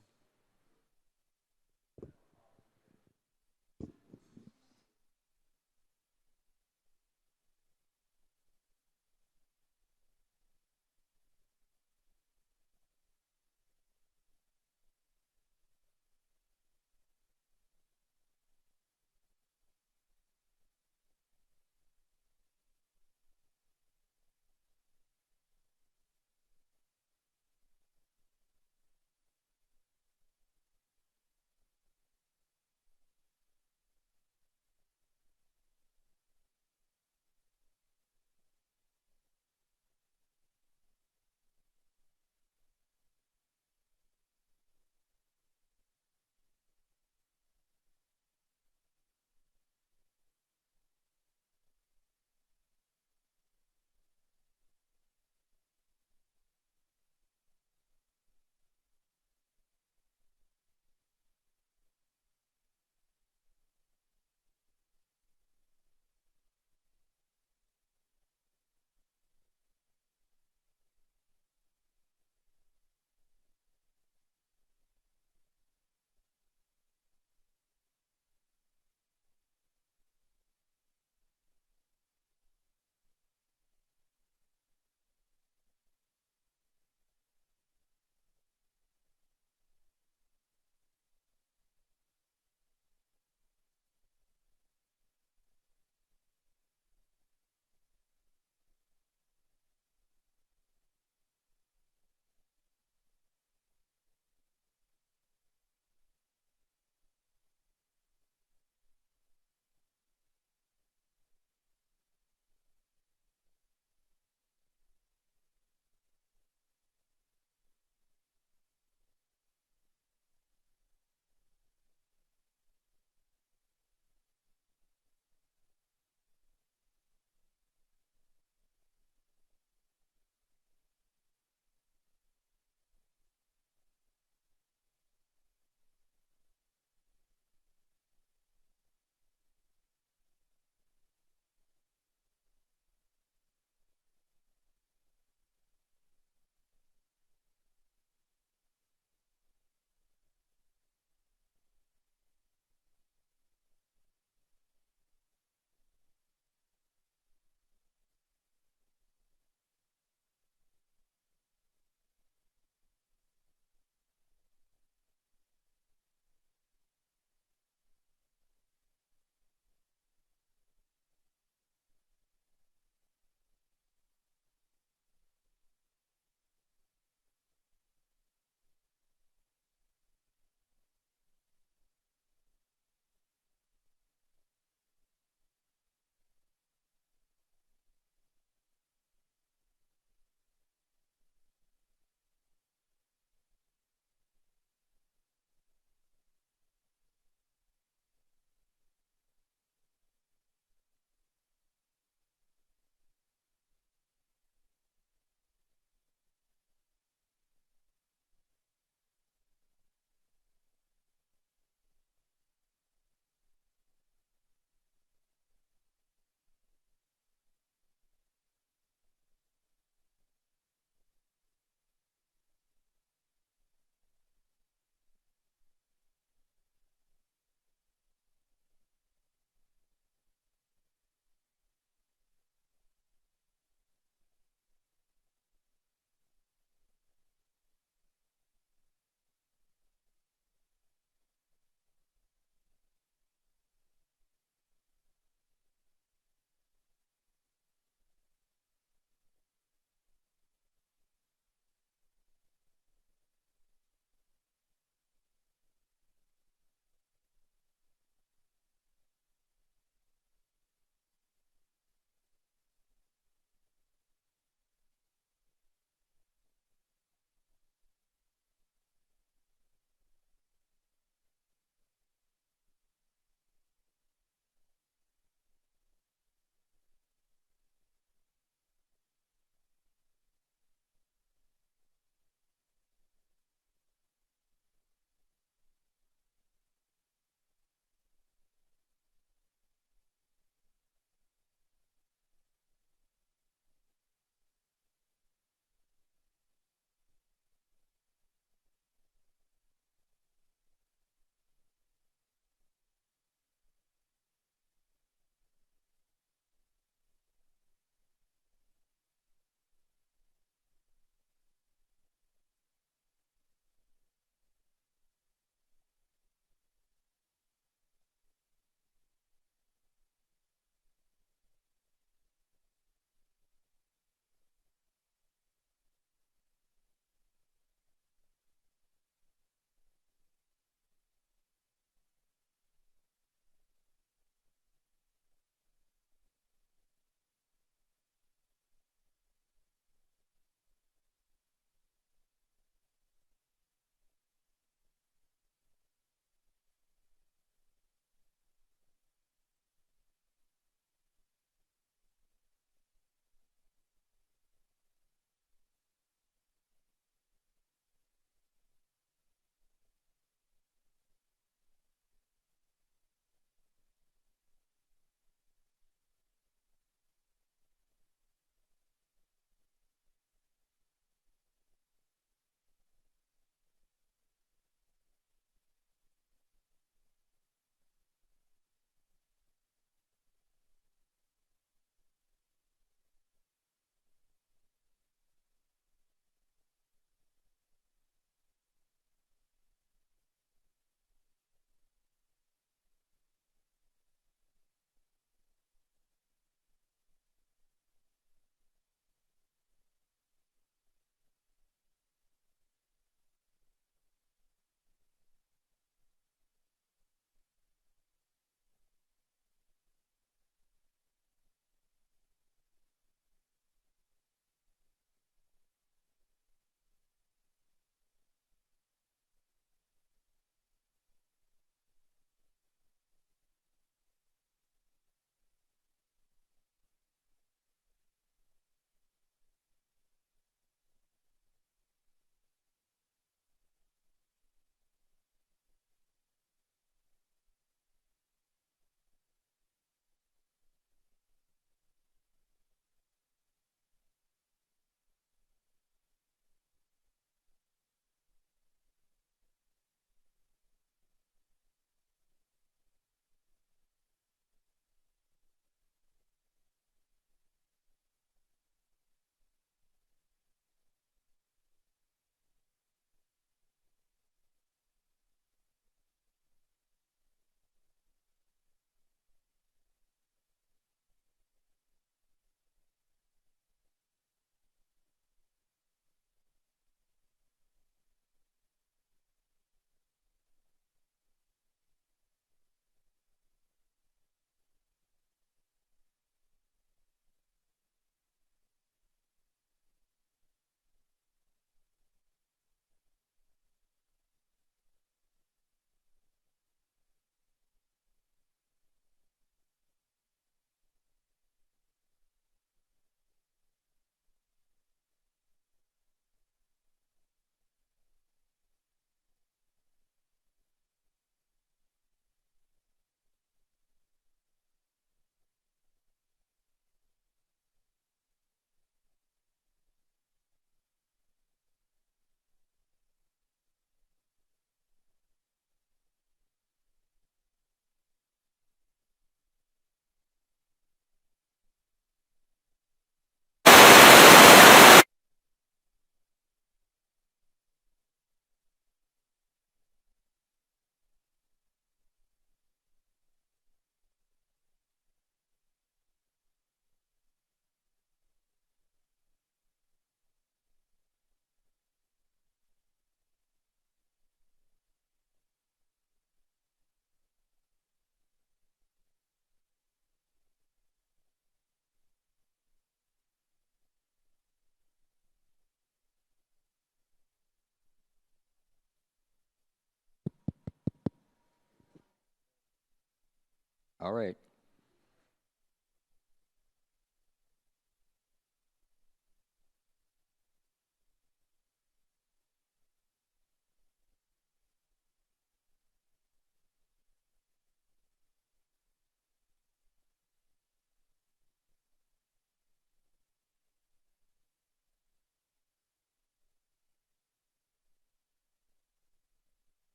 All right.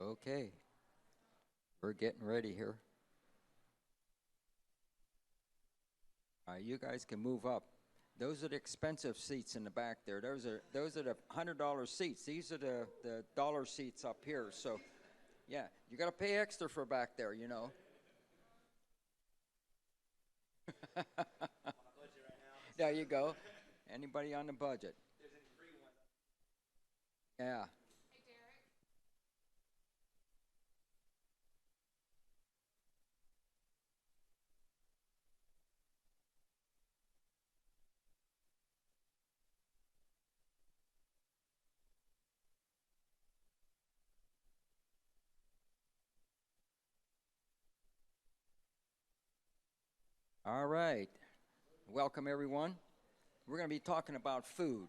Okay. We're getting ready here. You guys can move up. Those are the expensive seats in the back there. Those are the $100 seats. These are the dollar seats up here. So, yeah, you got to pay extra for back there, you know. There you go. Anybody on the budget? Yeah. All right. Welcome, everyone. We're going to be talking about food.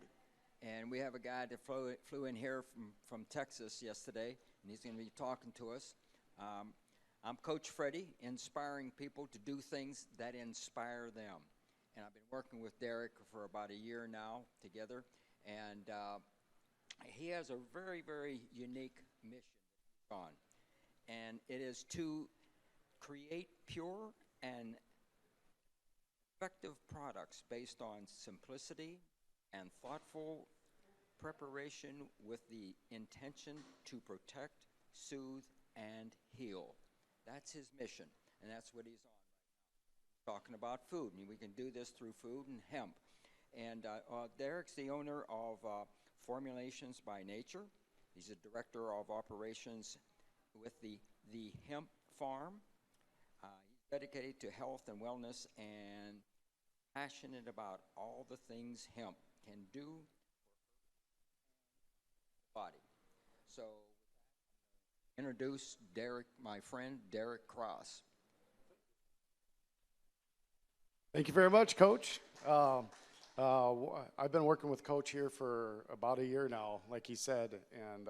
And we have a guy that flew in here from Texas yesterday, and he's going to be talking to us. I'm Coach Freddie, inspiring people to do things that inspire them. And I've been working with Derek for about a year now together. And he has a very, very unique mission on. And it is to create pure and effective products based on simplicity and thoughtful preparation with the intention to protect, soothe, and heal. That's his mission, and that's what he's on. Talking about food, and we can do this through food and hemp. And Derek's the owner of Formulations by Nature. He's a director of operations with the Hemp Farm. He's dedicated to health and wellness and passionate about all the things hemp can do for the body. So, introduce Derek, my friend, Derek Cross. Thank you very much, Coach. I've been working with Coach here for about a year now, like he said, and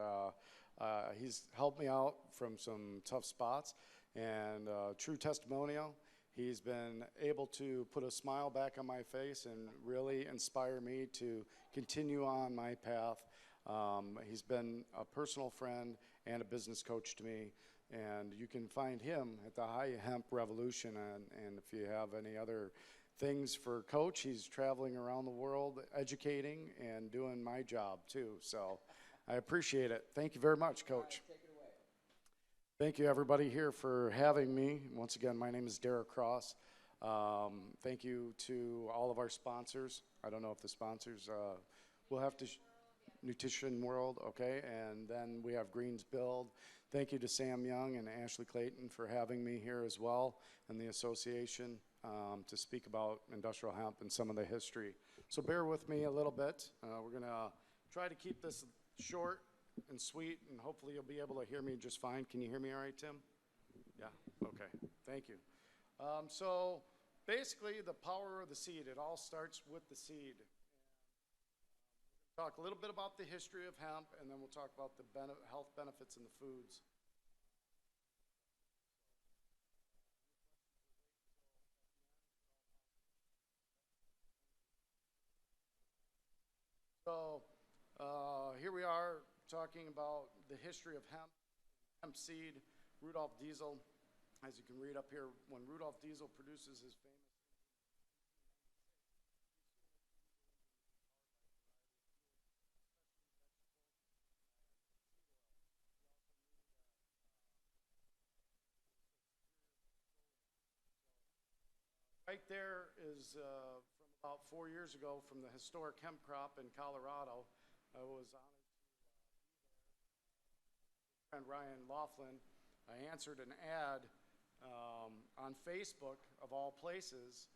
he's helped me out from some tough spots, and true testimonial. He's been able to put a smile back on my face and really inspire me to continue on my path. He's been a personal friend and a business coach to me, and you can find him at the High Hemp Revolution. And if you have any other things for Coach, he's traveling around the world educating and doing my job too. So I appreciate it. Thank you very much, Coach. Thank you, everybody here, for having me. Once again, my name is Derek Cross. Thank you to all of our sponsors. I don't know if the sponsors will have to, Nutrition World, okay, and then we have Greens Build. Thank you to Sam Young and Ashley Clayton for having me here as well, and the association to speak about industrial hemp and some of the history. So bear with me a little bit. We're going to try to keep this short and sweet, and hopefully you'll be able to hear me just fine. Can you hear me all right, Tim? Yeah, okay, thank you. So basically the power of the seed, it all starts with the seed. Talk a little bit about the history of hemp, and then we'll talk about the health benefits in the foods. So here we are talking about the history of hemp seed. Rudolph Diesel, as you can read up here, when Rudolph Diesel produces his famous Right there is from about 4 years ago from the historic hemp crop in Colorado. I was honored to friend Ryan Laughlin. I answered an ad on Facebook, of all places,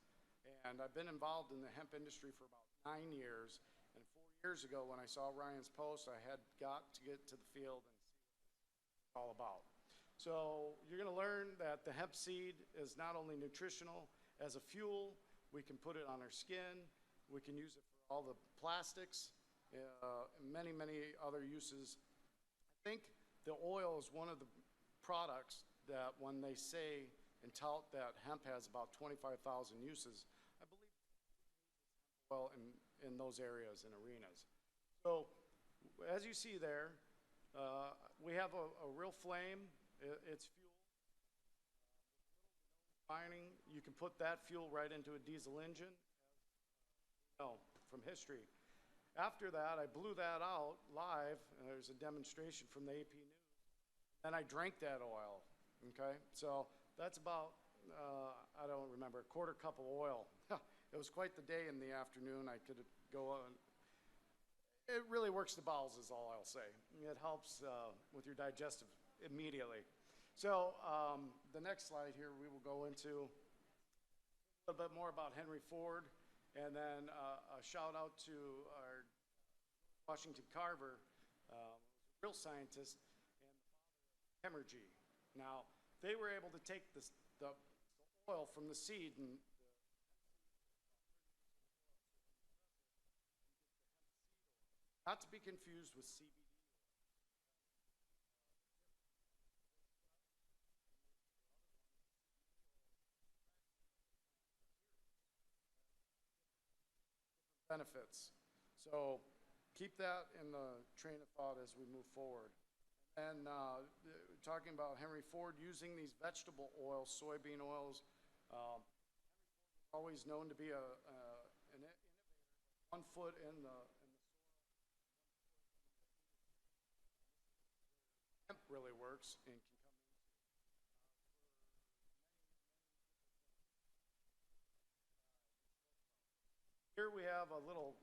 and I've been involved in the hemp industry for about 9 years. And 4 years ago, when I saw Ryan's post, I had got to get to the field and see what it's all about. So you're going to learn that the hemp seed is not only nutritional as a fuel, we can put it on our skin, we can use it for all the plastics, and many, many other uses. I think the oil is one of the products that when they say and tout that hemp has about 25,000 uses, I believe well in those areas and arenas. So as you see there, we have a real flame. It's fuel. Mining, you can put that fuel right into a diesel engine, from history. After that, I blew that out live, and there's a demonstration from the AP News. Then I drank that oil, okay? So that's about, I don't remember, a quarter cup of oil. It was quite the day in the afternoon. I could go on. It really works the bowels is all I'll say. It helps with your digestive immediately. So the next slide here, we will go into a little bit more about Henry Ford, and then a shout out to our Washington Carver, real scientist, and hemorrhage. Now, they were able to take the oil from the seed and not to be confused with CBD. Benefits. So keep that in the train of thought as we move forward. And talking about Henry Ford using these vegetable oils, soybean oils, always known to be an innovator. 1 foot in the hemp really works and can come in. Here we have a little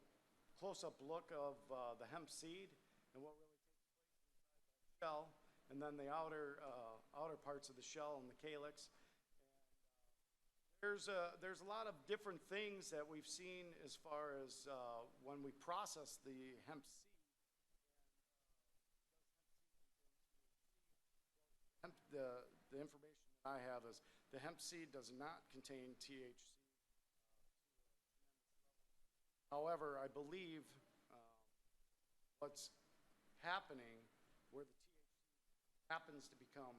close-up look of the hemp seed and what really takes place inside the shell, and then the outer parts of the shell and the calyx. There's a lot of different things that we've seen as far as when we process the hemp seed. The information that I have is the hemp seed does not contain THC. However, I believe what's happening where the THC happens to become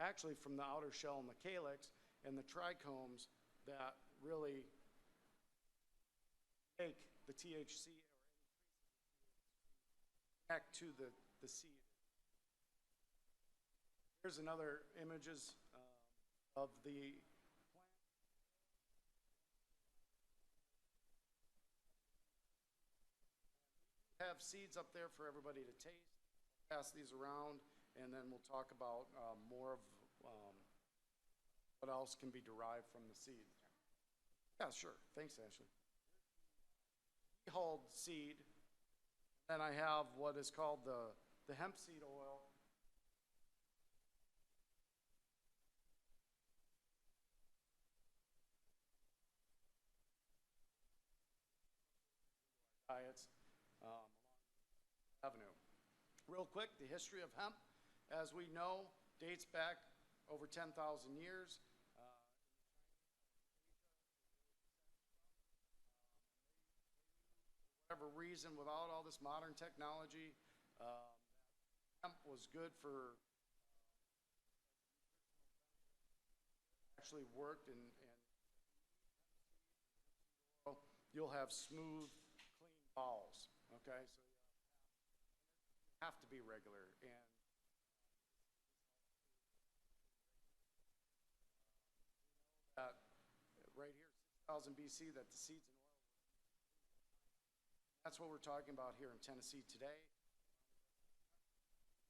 actually from the outer shell and the calyx and the trichomes that really make the THC or connect to the seed. Here's another images of the have seeds up there for everybody to taste. Pass these around, and then we'll talk about more of what else can be derived from the seed. Yeah, sure. Thanks, Ashley. Hulled seed. Then I have what is called the hemp seed oil. Diets. Avenue. Real quick, the history of hemp, as we know, dates back over 10,000 years. For whatever reason, without all this modern technology, hemp was good for actually worked and you'll have smooth, clean bowels. Okay, so have to be regular, and that right here, 6,000 BC, that the seeds and oil. That's what we're talking about here in Tennessee today.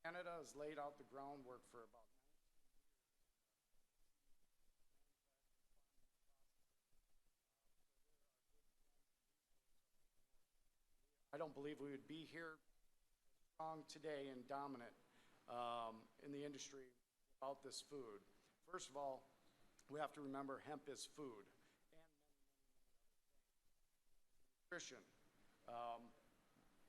Canada has laid out the groundwork for about I don't believe we would be here strong today and dominant in the industry without this food. First of all, we have to remember hemp is food and nutrition. I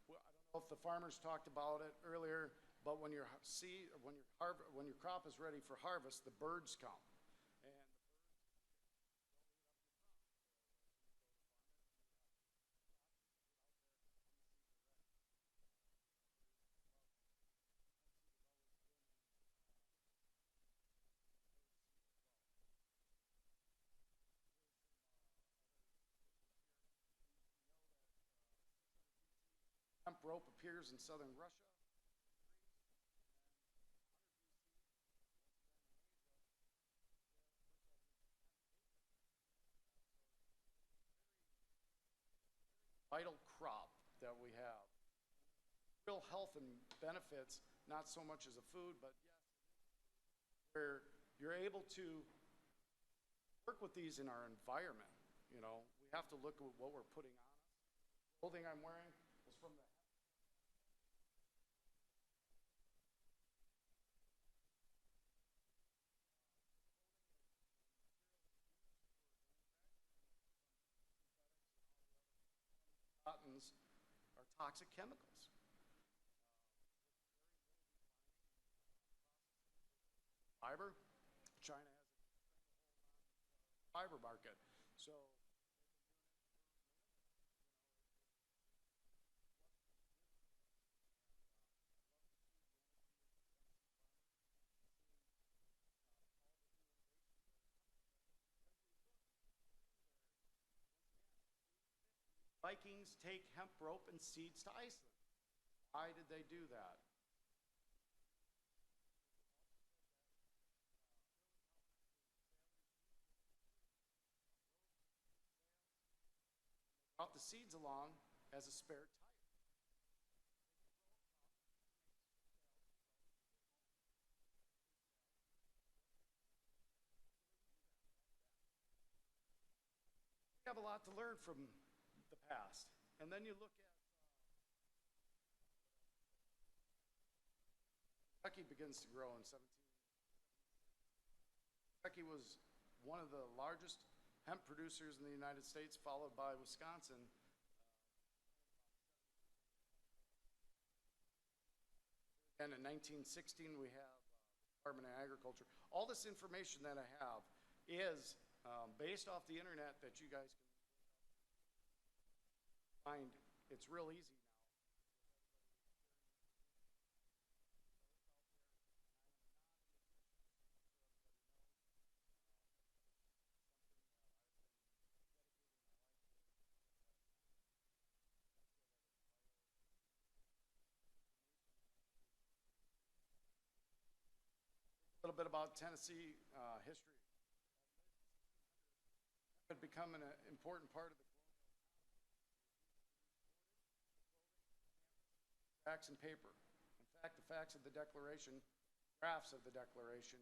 don't know if the farmers talked about it earlier, but when your crop is ready for harvest, the birds come. And hemp rope appears in southern Russia. Vital crop that we have. Real health and benefits, not so much as a food, but yes, where you're able to work with these in our environment. You know, we have to look at what we're putting on us. The clothing I'm wearing is from the cottons are toxic chemicals. Fiber, China has a fiber market. So Vikings take hemp rope and seeds to Iceland. Why did they do that? Brought the seeds along as a spare tire. We have a lot to learn from the past. And then you look at Kentucky begins to grow in 17. Kentucky was one of the largest hemp producers in the United States, followed by Wisconsin. And in 1916, we have Department of Agriculture. All this information that I have is based off the internet that you guys can find. It's real easy now. A little bit about Tennessee history. It had become an important part of the facts and paper. In fact, the facts of the Declaration, drafts of the Declaration.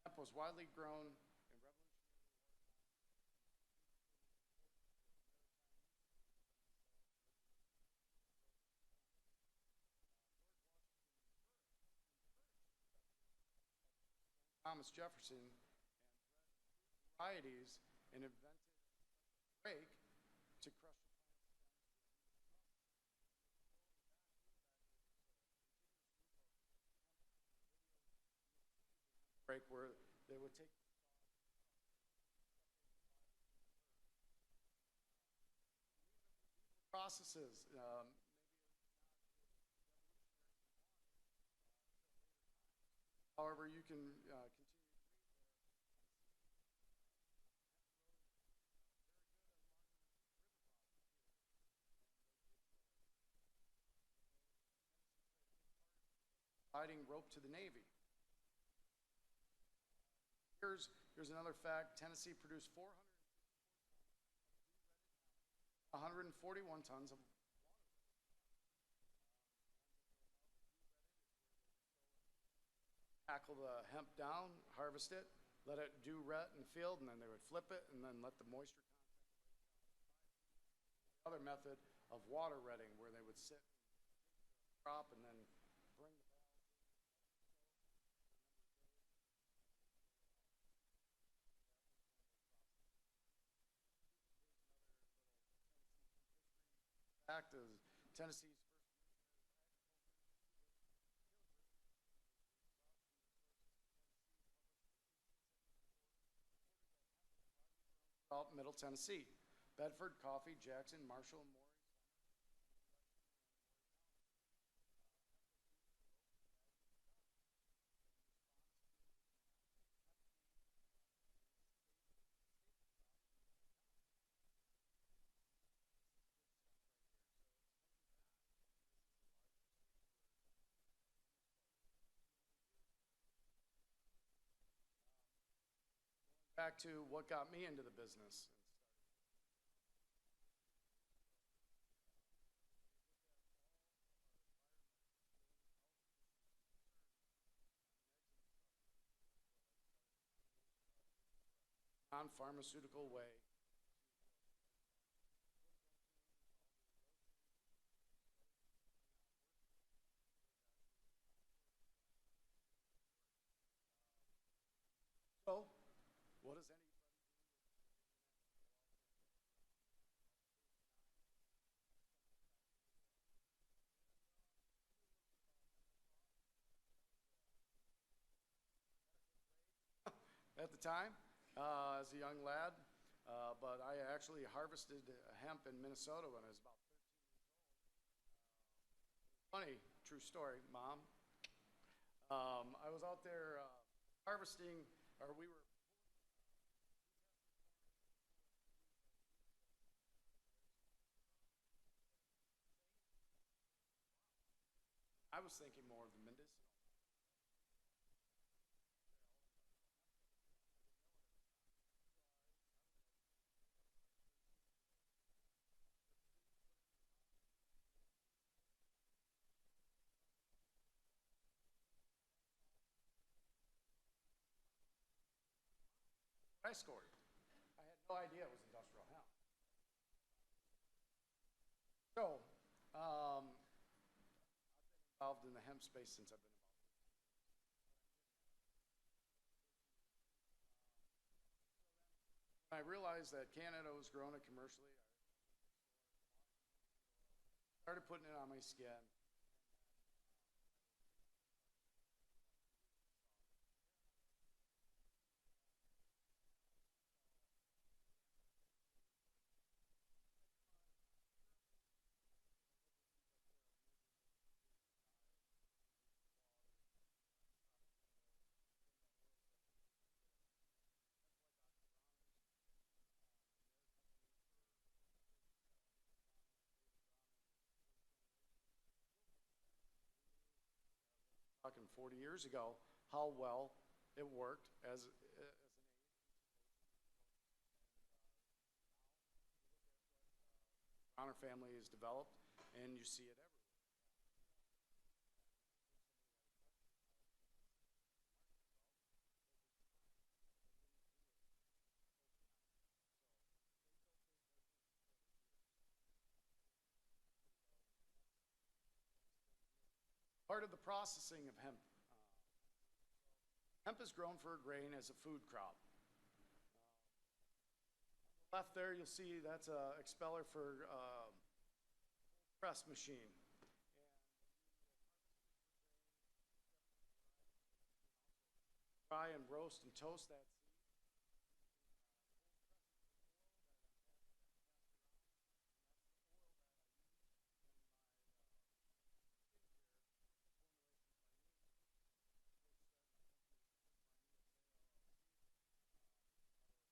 Hemp was widely grown in Revolutionary War. Thomas Jefferson and varieties and invented a rake to crush break where they would take processes. However, you can continue providing rope to the Navy. Here's another fact. Tennessee produced 141 tons of tackle the hemp down, harvest it, let it do rut in the field, and then they would flip it, and then let the moisture content. Another method of water retting where they would sit, crop, and then bring the back to Tennessee's Middle Tennessee, Bedford, Coffee, Jackson, Marshall, and Maury. Back to what got me into the business. Non-pharmaceutical way. So, what does any at the time as a young lad, but I actually harvested hemp in Minnesota when I was about 13 years old. Funny, true story, Mom. I was out there harvesting, or we were. I was thinking more of the medicinal. I scored. I had no idea it was industrial hemp. So, I've been involved in the hemp space since I've been involved. When I realized that Canada was growing it commercially, I started putting it on my skin. Talking 40 years ago, how well it worked as an Honor family is developed, and you see it everywhere. Part of the processing of hemp. Hemp is grown for a grain as a food crop. Left there, you'll see that's an expeller for press machine. Dry and roast and toast that seed.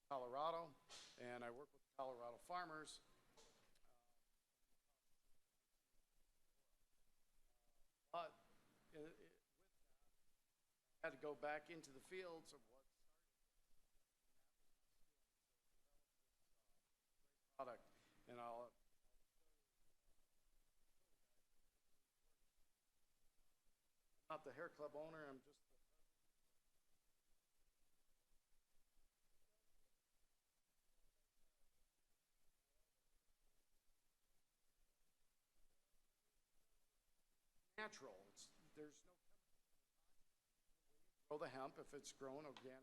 Colorado, and I work with Colorado farmers. But I had to go back into the fields of what product, and I'm not the hair club owner. I'm just natural. There's no grow the hemp if it's grown organically.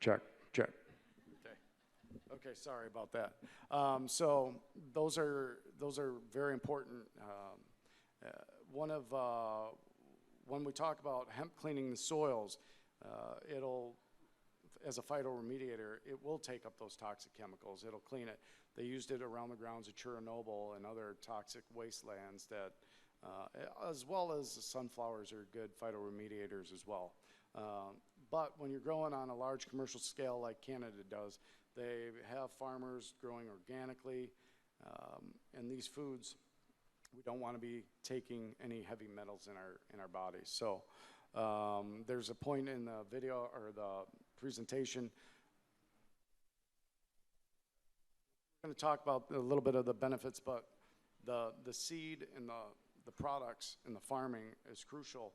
Check, check. Okay. Okay, sorry about that. So those are very important. When we talk about hemp cleaning the soils, it'll, as a phytoremediator, it will take up those toxic chemicals. It'll clean it. They used it around the grounds of Chernobyl and other toxic wastelands that, as well as the sunflowers are good phytoremediators as well. But when you're growing on a large commercial scale like Canada does, they have farmers growing organically, and these foods, we don't want to be taking any heavy metals in our bodies. So there's a point in the video or the presentation. I'm going to talk about a little bit of the benefits, but the seed and the products and the farming is crucial.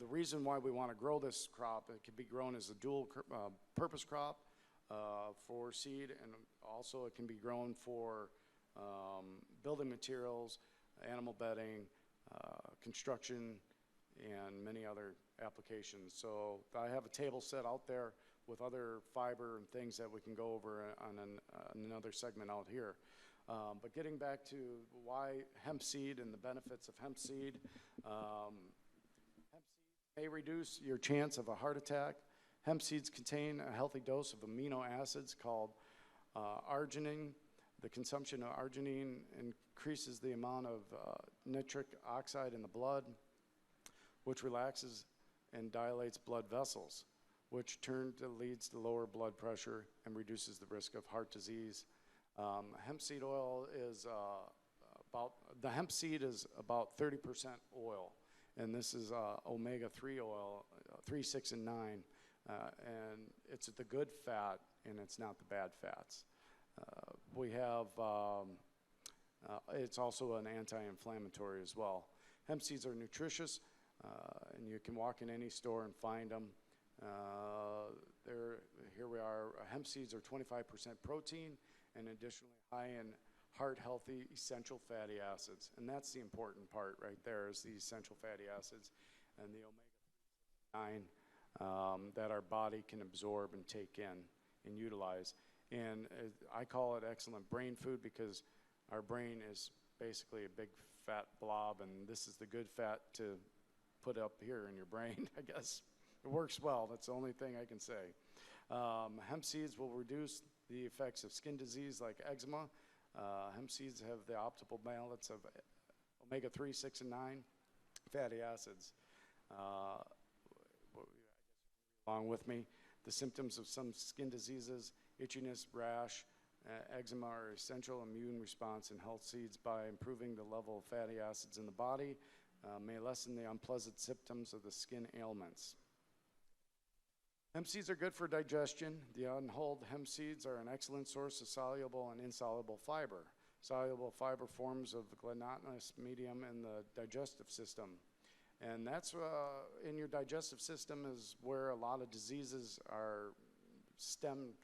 The reason why we want to grow this crop, it can be grown as a dual purpose crop for seed, and also it can be grown for building materials, animal bedding, construction, and many other applications. So I have a table set out there with other fiber and things that we can go over on another segment out here. But getting back to why hemp seed and the benefits of hemp seed, may reduce your chance of a heart attack. Hemp seeds contain a healthy dose of amino acids called arginine. The consumption of arginine increases the amount of nitric oxide in the blood, which relaxes and dilates blood vessels, which leads to lower blood pressure and reduces the risk of heart disease. Hemp seed oil is the hemp seed is about 30% oil. And this is omega-3 oil, 3, 6, and 9. And it's the good fat, and it's not the bad fats. It's also an anti-inflammatory as well. Hemp seeds are nutritious, and you can walk in any store and find them. Here we are. Hemp seeds are 25% protein, and additionally high in heart-healthy essential fatty acids. And that's the important part right there, is the essential fatty acids and the omega-9 that our body can absorb and take in and utilize. And I call it excellent brain food because our brain is basically a big fat blob, and this is the good fat to put up here in your brain, I guess. It works well. That's the only thing I can say. Hemp seeds will reduce the effects of skin disease like eczema. Hemp seeds have the optimal balance of omega-3, 6, and 9 fatty acids. Along with me, the symptoms of some skin diseases, itchiness, rash, eczema are essential immune response in health seeds by improving the level of fatty acids in the body, may lessen the unpleasant symptoms of the skin ailments. Hemp seeds are good for digestion. The unhulled hemp seeds are an excellent source of soluble and insoluble fiber. Soluble fiber forms of the glutinous medium in the digestive system. And that's in your digestive system is where a lot of diseases are stemmed,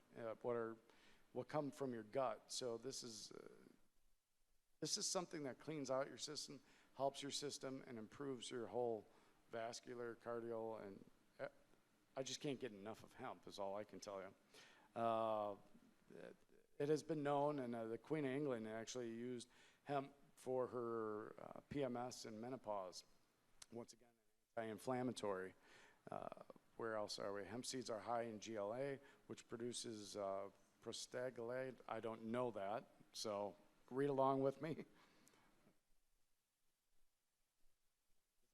will come from your gut. So this is something that cleans out your system, helps your system, and improves your whole vascular, cardio, and I just can't get enough of hemp is all I can tell you. It has been known, and the Queen of England actually used hemp for her PMS and menopause. Once again, anti-inflammatory. Where else are we? Hemp seeds are high in GLA, which produces prostaglandin. I don't know that, so read along with me.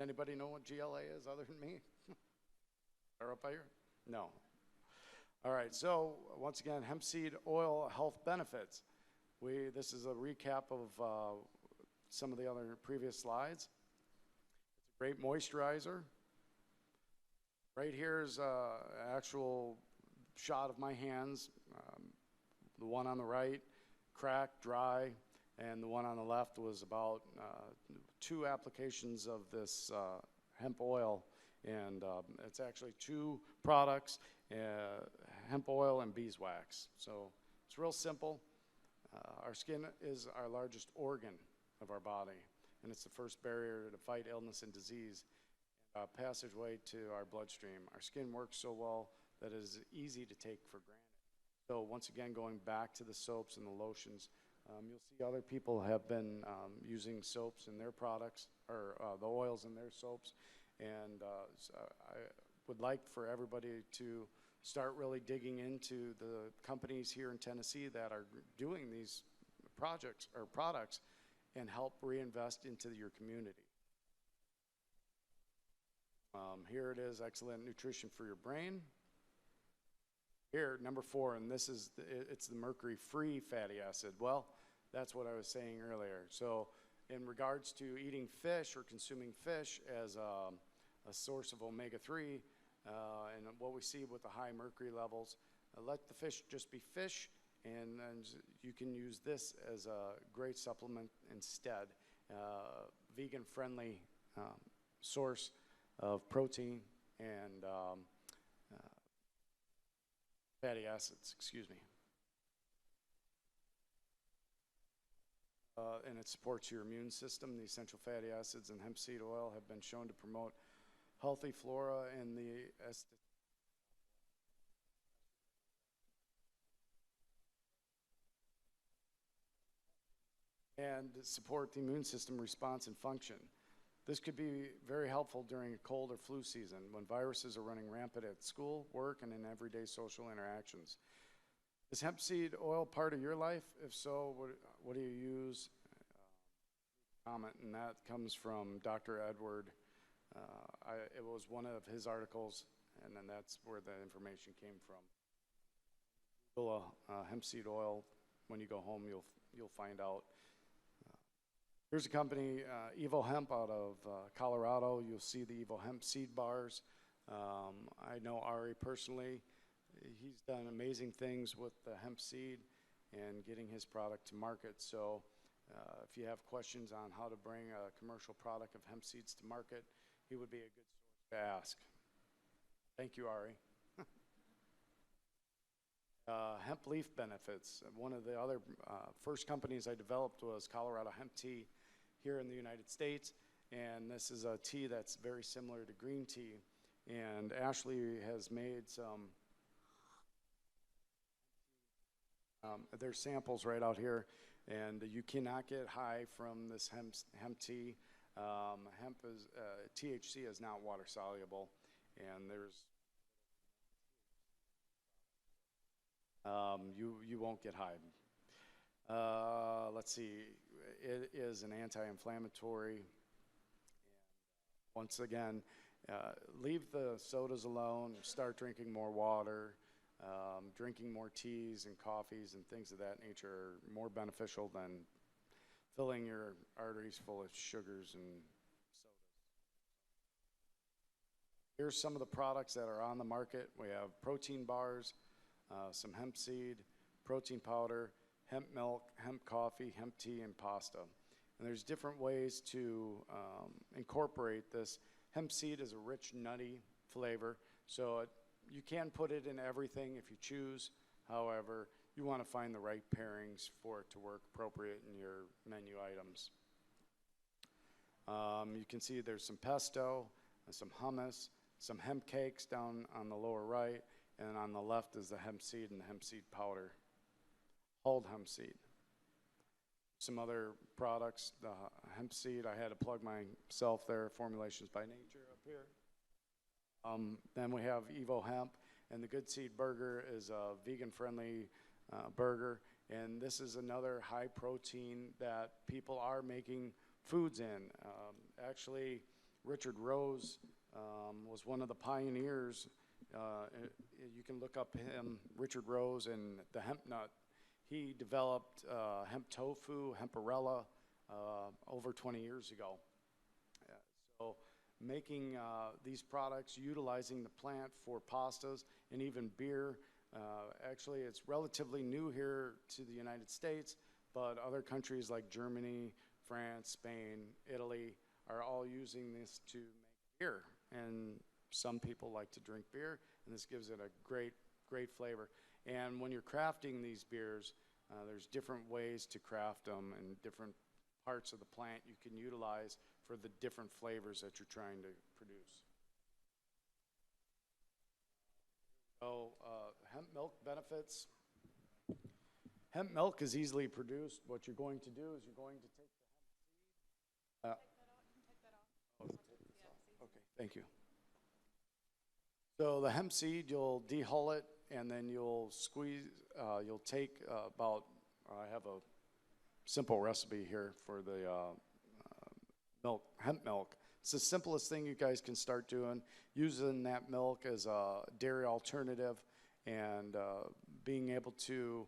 Anybody know what GLA is other than me? Or up here? No. All right, so once again, hemp seed oil health benefits. This is a recap of some of the other previous slides. It's a great moisturizer. Right here is an actual shot of my hands. The one on the right, cracked, dry, and the one on the left was about 2 applications of this hemp oil. And it's actually 2 products, hemp oil and beeswax. So it's real simple. Our skin is our largest organ of our body, and it's the first barrier to fight illness and disease, passageway to our bloodstream. Our skin works so well that it is easy to take for granted. So once again, going back to the soaps and the lotions, you'll see other people have been using soaps in their products, or the oils in their soaps, and so I would like for everybody to start really digging into the companies here in Tennessee that are doing these projects or products and help reinvest into your community. Here it is, excellent nutrition for your brain. Here, number 4, and this is, it's the mercury-free fatty acid. Well, that's what I was saying earlier. So in regards to eating fish or consuming fish as a source of omega-3, and what we see with the high mercury levels, let the fish just be fish, and you can use this as a great supplement instead. Vegan-friendly source of protein and fatty acids, excuse me. And it supports your immune system. The essential fatty acids in hemp seed oil have been shown to promote healthy flora and the and support the immune system response and function. This could be very helpful during a cold or flu season when viruses are running rampant at school, work, and in everyday social interactions. Is hemp seed oil part of your life? If so, what do you use? Comment, and that comes from Dr. Edward. It was one of his articles, and then that's where the information came from. Google hemp seed oil. When you go home, you'll find out. Here's a company, Evo Hemp, out of Colorado. You'll see the Evo Hemp seed bars. I know Ari personally. He's done amazing things with the hemp seed and getting his product to market. So if you have questions on how to bring a commercial product of hemp seeds to market, he would be a good source to ask. Thank you, Ari. Hemp leaf benefits. One of the other first companies I developed was Colorado Hemp Tea here in the United States, and this is a tea that's very similar to green tea. And Ashley has made some, there's samples right out here, and you cannot get high from this hemp tea. Hemp is, THC is not water soluble, and there's you won't get high. Let's see, it is an anti-inflammatory. Once again, leave the sodas alone, start drinking more water, drinking more teas and coffees and things of that nature are more beneficial than filling your arteries full of sugars and sodas. Here's some of the products that are on the market. We have protein bars, some hemp seed, protein powder, hemp milk, hemp coffee, hemp tea, and pasta. And there's different ways to incorporate this. Hemp seed is a rich, nutty flavor, so you can put it in everything if you choose. However, you want to find the right pairings for it to work appropriate in your menu items. You can see there's some pesto, some hummus, some hemp cakes down on the lower right, and on the left is the hemp seed and the hemp seed powder, hulled hemp seed. Some other products, the hemp seed, I had to plug myself there, Formulations by Nature up here. Then we have Evo Hemp, and the Good Seed Burger is a vegan-friendly burger, and this is another high protein that people are making foods in. Actually, Richard Rose was one of the pioneers. You can look up him, Richard Rose, and the hemp nut. He developed hemp tofu, hemperella, over 20 years ago. So making these products, utilizing the plant for pastas and even beer. Actually, it's relatively new here to the United States, but other countries like Germany, France, Spain, Italy are all using this to make beer. And some people like to drink beer, and this gives it a great, great flavor. And when you're crafting these beers, there's different ways to craft them and different parts of the plant you can utilize for the different flavors that you're trying to produce. So hemp milk benefits. Hemp milk is easily produced. What you're going to do is you're going to take the hemp seed. Okay, thank you. So the hemp seed, you'll dehull it, and then you'll squeeze, you'll take about, I have a simple recipe here for the milk, hemp milk. It's the simplest thing you guys can start doing, using that milk as a dairy alternative and being able to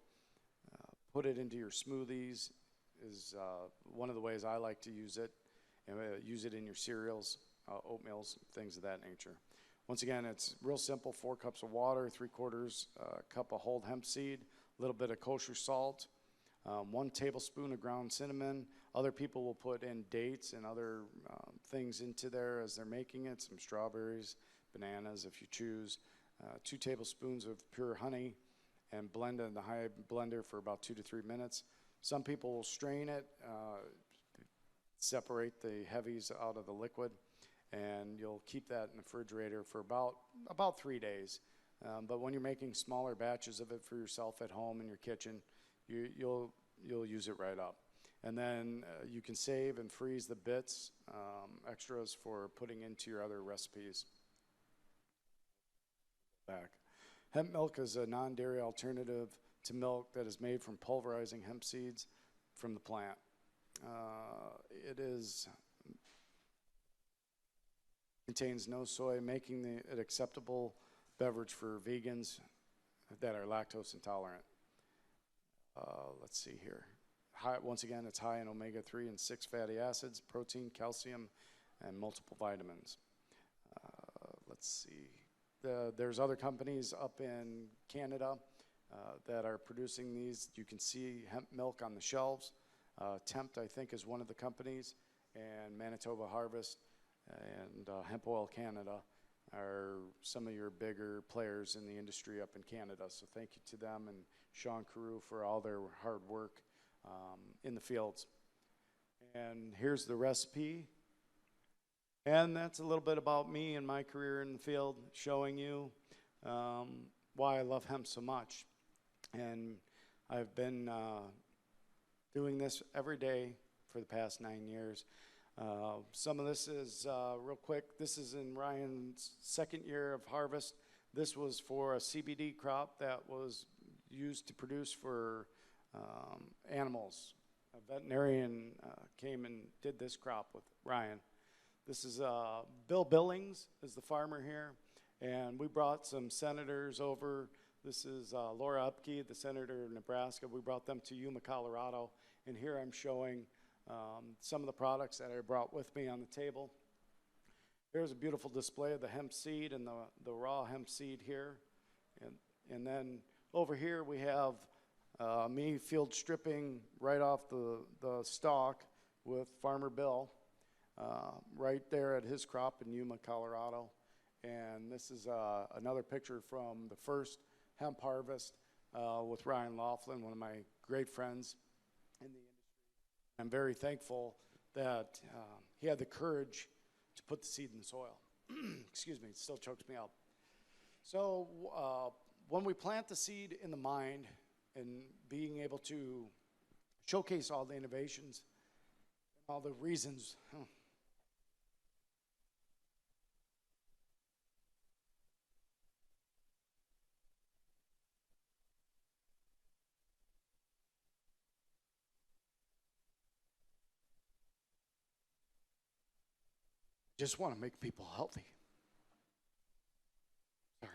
put it into your smoothies is one of the ways I like to use it, and use it in your cereals, oatmeals, things of that nature. Once again, it's real simple: 4 cups of water, 3/4 cup of whole hemp seed, a little bit of kosher salt, 1 tablespoon of ground cinnamon. Other people will put in dates and other things into there as they're making it, some strawberries, bananas if you choose, 2 tablespoons of pure honey, and blend it in the high blender for about 2 to 3 minutes. Some people will strain it, separate the heavies out of the liquid, and you'll keep that in the refrigerator for about 3 days. But when you're making smaller batches of it for yourself at home in your kitchen, you'll use it right up. And then you can save and freeze the bits, extras for putting into your other recipes. Back. Hemp milk is a non-dairy alternative to milk that is made from pulverizing hemp seeds from the plant. Contains no soy, making it acceptable beverage for vegans that are lactose intolerant. Let's see here. Once again, it's high in omega-3 and 6 fatty acids, protein, calcium, and multiple vitamins. Let's see. There's other companies up in Canada that are producing these. You can see hemp milk on the shelves. Hemp, I think, is one of the companies, and Manitoba Harvest and Hemp Oil Canada are some of your bigger players in the industry up in Canada. So thank you to them and Sean Carew for all their hard work in the fields. And here's the recipe. And that's a little bit about me and my career in the field, showing you why I love hemp so much. And I've been doing this every day for the past 9 years. Some of this is real quick. This is in Ryan's 2nd year of harvest. This was for a CBD crop that was used to produce for animals. A veterinarian came and did this crop with Ryan. This is Bill Billings is the farmer here, and we brought some senators over. This is Laura Upke, the senator of Nebraska. We brought them to Yuma, Colorado, and here I'm showing some of the products that I brought with me on the table. Here's a beautiful display of the hemp seed and the raw hemp seed here. And then over here we have me field stripping right off the stalk with Farmer Bill right there at his crop in Yuma, Colorado. And this is another picture from the first hemp harvest with Ryan Laughlin, one of my great friends in the industry. I'm very thankful that he had the courage to put the seed in the soil. Excuse me, it still chokes me up. So when we plant the seed in the mind and being able to showcase all the innovations, all the reasons, Just want to make people healthy. Sorry.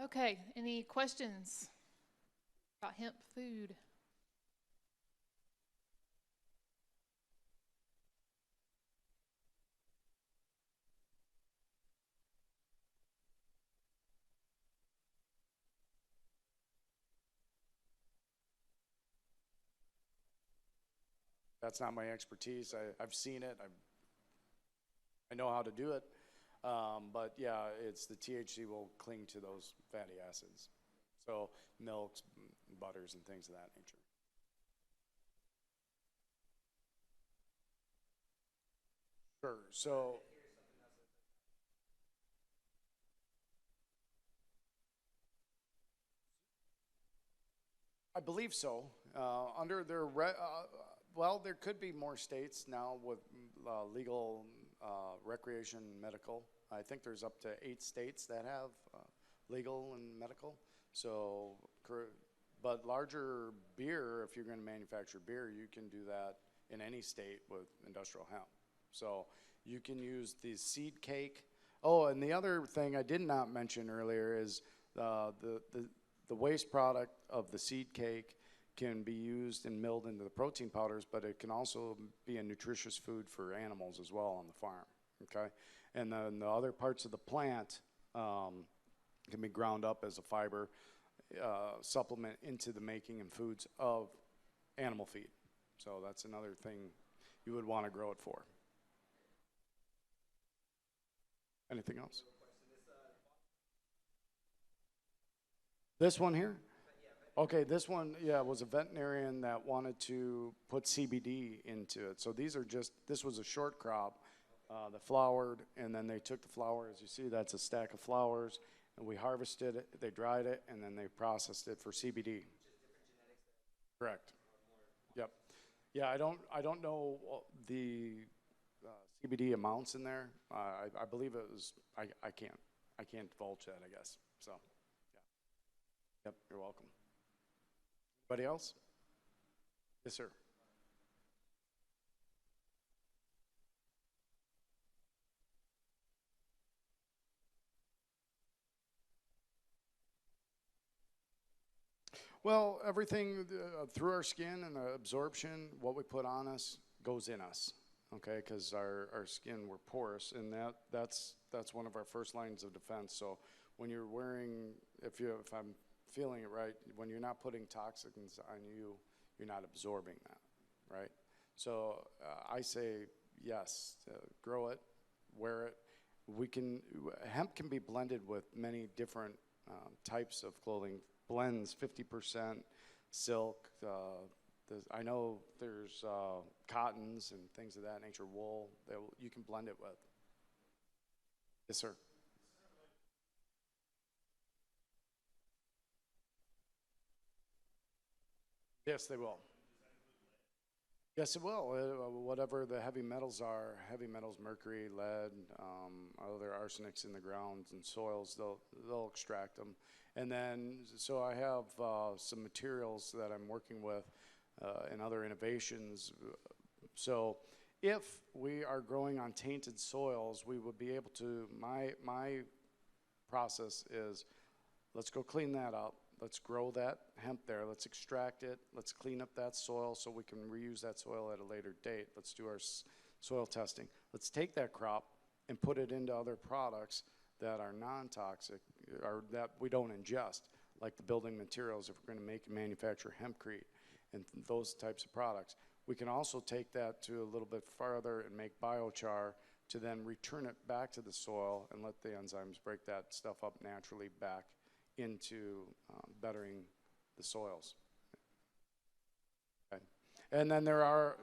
Okay, any questions about hemp food? That's not my expertise. I've seen it. I know how to do it. But yeah, it's the THC will cling to those fatty acids. So milks, butters, and things of that nature. Sure. So I believe so. Under their well, there could be more states now with legal recreation medical. I think there's up to 8 states that have legal and medical. So, but larger beer, if you're going to manufacture beer, you can do that in any state with industrial hemp. So you can use the seed cake. Oh, and the other thing I did not mention earlier is the waste product of the seed cake can be used and milled into the protein powders, but it can also be a nutritious food for animals as well on the farm, okay? And then the other parts of the plant can be ground up as a fiber supplement into the making and foods of animal feed. So that's another thing you would want to grow it for. Anything else? This one here? Okay, this one, yeah, was a veterinarian that wanted to put CBD into it. So these are just, this was a short crop that flowered, and then they took the flower, as you see, that's a stack of flowers, and we harvested it, they dried it, and then they processed it for CBD. Correct. Yep. Yeah, I don't know the CBD amounts in there. I believe it was, I can't divulge that, I guess. So, yeah. Yep, you're welcome. Anybody else? Yes, sir. Well, everything through our skin and the absorption, what we put on us goes in us, okay? Because our skin, we're porous, and that's one of our first lines of defense. So when you're wearing, if I'm feeling it right, when you're not putting toxins on you, you're not absorbing that, right? So I say yes, grow it, wear it. Hemp can be blended with many different types of clothing. Blends 50% silk. I know there's cottons and things of that nature, wool that you can blend it with. Yes, sir. Yes, they will. Yes, it will. Whatever the heavy metals are, heavy metals, mercury, lead, other arsenics in the grounds and soils, they'll extract them. And then, so I have some materials that I'm working with and other innovations. So if we are growing on tainted soils, we would be able to, my process is, let's go clean that up. Let's grow that hemp there. Let's extract it. Let's clean up that soil so we can reuse that soil at a later date. Let's do our soil testing. Let's take that crop and put it into other products that are non-toxic or that we don't ingest, like the building materials if we're going to make and manufacture hempcrete and those types of products. We can also take that to a little bit farther and make biochar to then return it back to the soil and let the enzymes break that stuff up naturally back into bettering the soils. Okay. And then there are,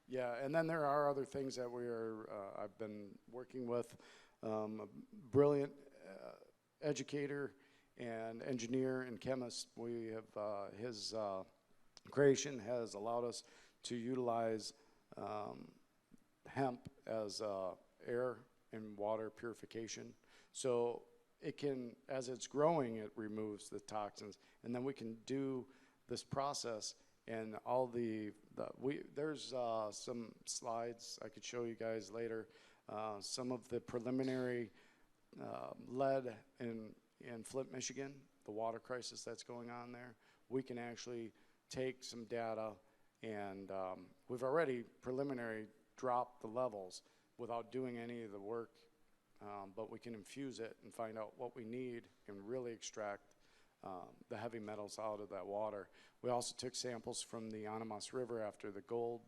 yeah, and then there are other things that I've been working with a brilliant educator and engineer and chemist. We have, his creation has allowed us to utilize hemp as air and water purification. So it can, as it's growing, it removes the toxins, and then we can do this process and all there's some slides I could show you guys later, some of the preliminary lead in Flint, Michigan, the water crisis that's going on there. We can actually take some data and we've already preliminary dropped the levels without doing any of the work, but we can infuse it and find out what we need and really extract the heavy metals out of that water. We also took samples from the Animas River after the gold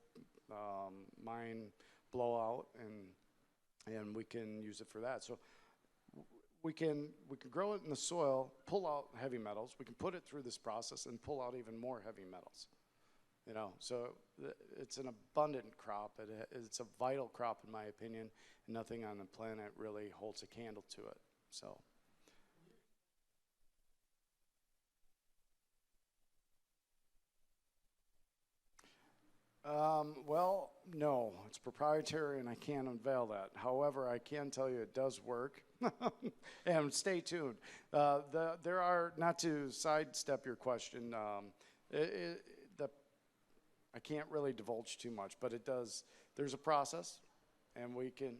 mine blowout, and we can use it for that. So we can grow it in the soil, pull out heavy metals. We can put it through this process and pull out even more heavy metals. You know, so it's an abundant crop. It's a vital crop in my opinion, and nothing on the planet really holds a candle to it. So. Well, no, it's proprietary and I can't unveil that. However, I can tell you it does work. And stay tuned. There are, not to sidestep your question, I can't really divulge too much, but it does, there's a process and we can.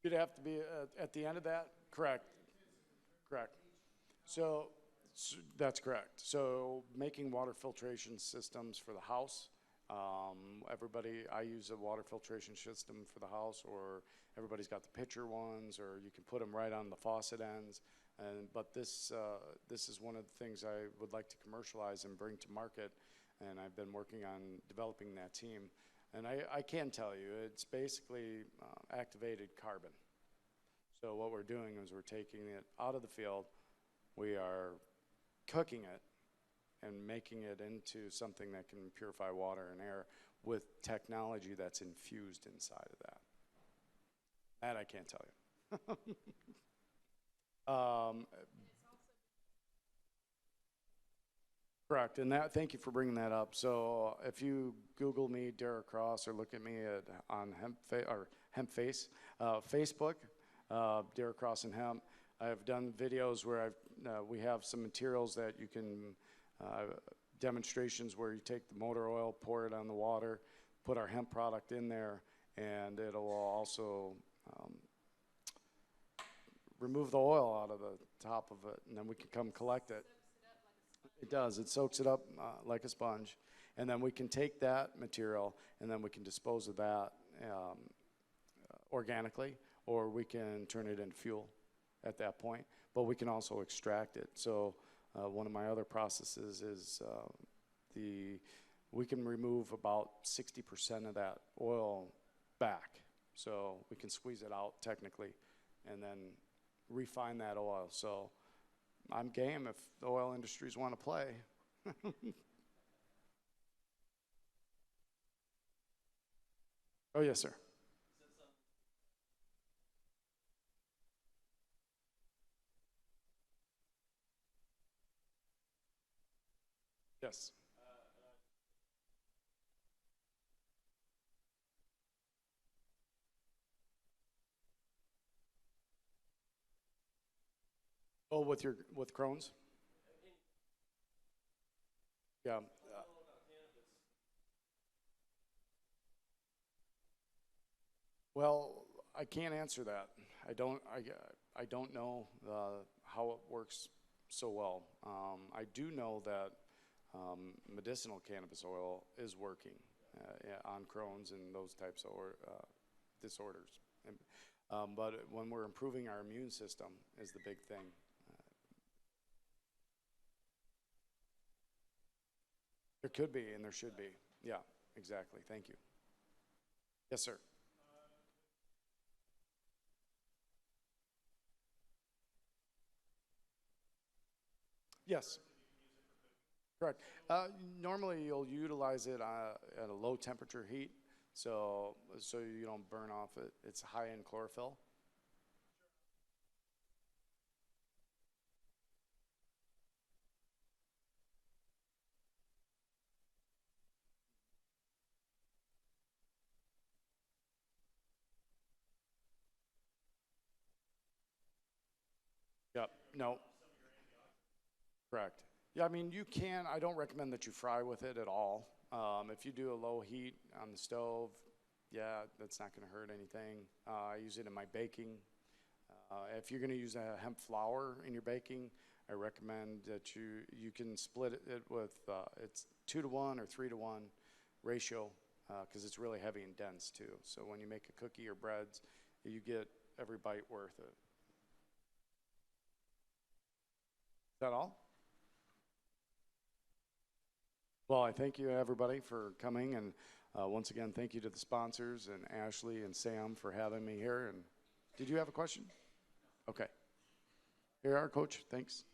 You'd have to be at the end of that? Correct. Correct. So that's correct. So making water filtration systems for the house. I use a water filtration system for the house, or everybody's got the pitcher ones, or you can put them right on the faucet ends. But this is one of the things I would like to commercialize and bring to market, and I've been working on developing that team. And I can tell you, it's basically activated carbon. So what we're doing is we're taking it out of the field, we are cooking it, and making it into something that can purify water and air with technology that's infused inside of that. That I can't tell you. Correct, and thank you for bringing that up. So if you Google me, Derek Cross, or look at me on Hempface, Facebook, Derek Cross and Hemp, I've done videos where we have some materials that you can, demonstrations where you take the motor oil, pour it on the water, put our hemp product in there, and it'll also remove the oil out of the top of it, and then we can come collect it. It does. It soaks it up like a sponge. And then we can take that material and then we can dispose of that organically, or we can turn it into fuel at that point. But we can also extract it. So one of my other processes is we can remove about 60% of that oil back. So we can squeeze it out technically and then refine that oil. So I'm game if the oil industries want to play. Oh, yes, sir. Yes. Oh, with Crohn's? Yeah. Well, I can't answer that. I don't know how it works so well. I do know that medicinal cannabis oil is working on Crohn's and those types of disorders. But when we're improving our immune system is the big thing. There could be and there should be. Yeah, exactly. Thank you. Yes, sir. Yes. Correct. Normally, you'll utilize it at a low temperature heat, so you don't burn off it. It's high in chlorophyll, Yep, no. Correct. Yeah, I mean, you can, I don't recommend that you fry with it at all. If you do a low heat on the stove, yeah, that's not gonna hurt anything. I use it in my baking. If you're gonna use a hemp flour in your baking, I recommend that you can split it with, it's 2-to-1 or 3-to-1 ratio, because it's really heavy and dense too. So when you make a cookie or breads, you get every bite worth it. Is that all? Well, I thank you, everybody, for coming, and once again, thank you to the sponsors and Ashley and Sam for having me here. And did you have a question? Okay. Here you are, Coach. Thanks.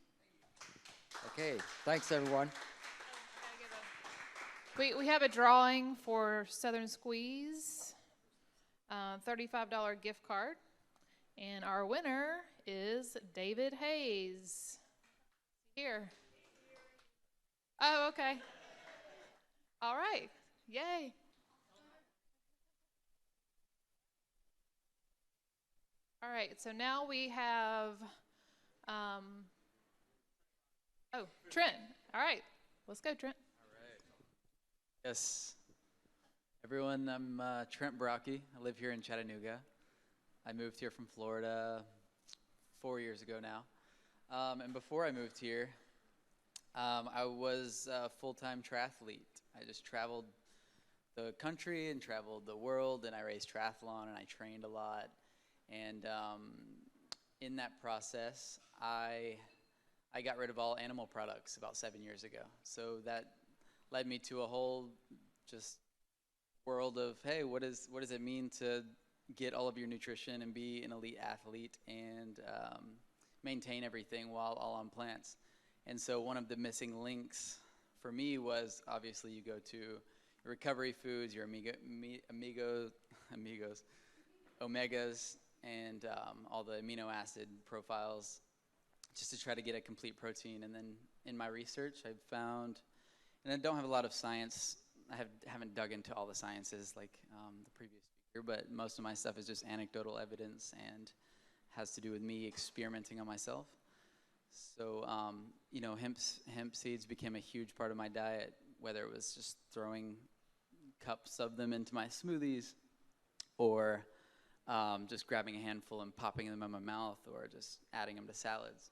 Okay, thanks, everyone. We have a drawing for Southern Squeeze, $35 gift card, and our winner is David Hayes. Here. Oh, okay. All right. Yay. All right, so now we have, Trent. All right, let's go, Trent. Yes. Everyone, I'm Trent Brockie. I live here in Chattanooga. I moved here from Florida 4 years ago now. And before I moved here, I was a full-time triathlete. I just traveled the country and traveled the world, and I raced triathlon, and I trained a lot. And in that process, I got rid of all animal products about 7 years ago. So that led me to a whole just world of, hey, what does it mean to get all of your nutrition and be an elite athlete and maintain everything while all on plants. And so one of the missing links for me was, obviously, you go to your recovery foods, your omegas, and all the amino acid profiles, just to try to get a complete protein. And then in my research, I found, and I don't have a lot of science, haven't dug into all the sciences like the previous speaker, but most of my stuff is just anecdotal evidence and has to do with me experimenting on myself. So, hemp seeds became a huge part of my diet, whether it was just throwing cups of them into my smoothies or just grabbing a handful and popping them in my mouth or just adding them to salads.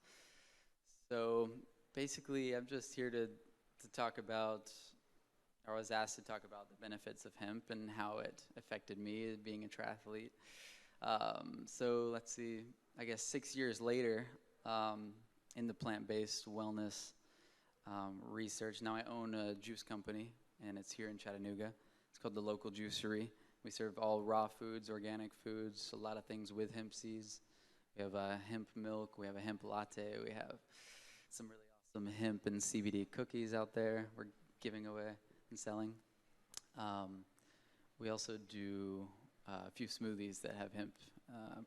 So basically, I'm just here to talk about, or I was asked to talk about the benefits of hemp and how it affected me being a triathlete. So let's see, I guess 6 years later, in the plant-based wellness research. Now I own a juice company, and it's here in Chattanooga. It's called The Local Juicery. We serve all raw foods, organic foods, a lot of things with hemp seeds. We have hemp milk, we have a hemp latte, we have some really awesome hemp and CBD cookies out there we're giving away and selling. We also do a few smoothies that have hemp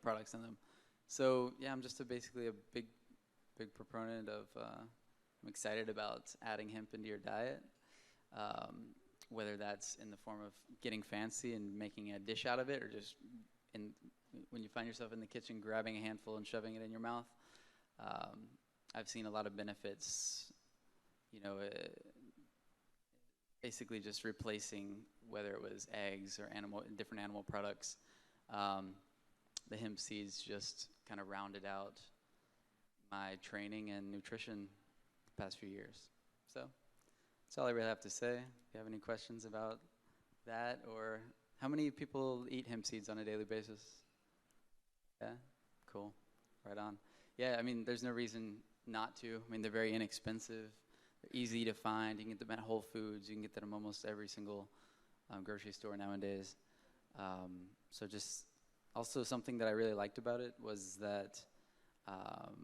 products in them. So yeah, I'm just basically a big proponent of, I'm excited about adding hemp into your diet, whether that's in the form of getting fancy and making a dish out of it, or just when you find yourself in the kitchen grabbing a handful and shoving it in your mouth. I've seen a lot of benefits, basically just replacing, whether it was eggs or different animal products. The hemp seeds just kind of rounded out my training and nutrition the past few years. So that's all I really have to say. If you have any questions about that, or how many people eat hemp seeds on a daily basis? Yeah, cool, right on. Yeah, I mean, there's no reason not to. I mean, they're very inexpensive. They're easy to find. You can get them at Whole Foods. You can get them at almost every single grocery store nowadays. So just also something that I really liked about it was that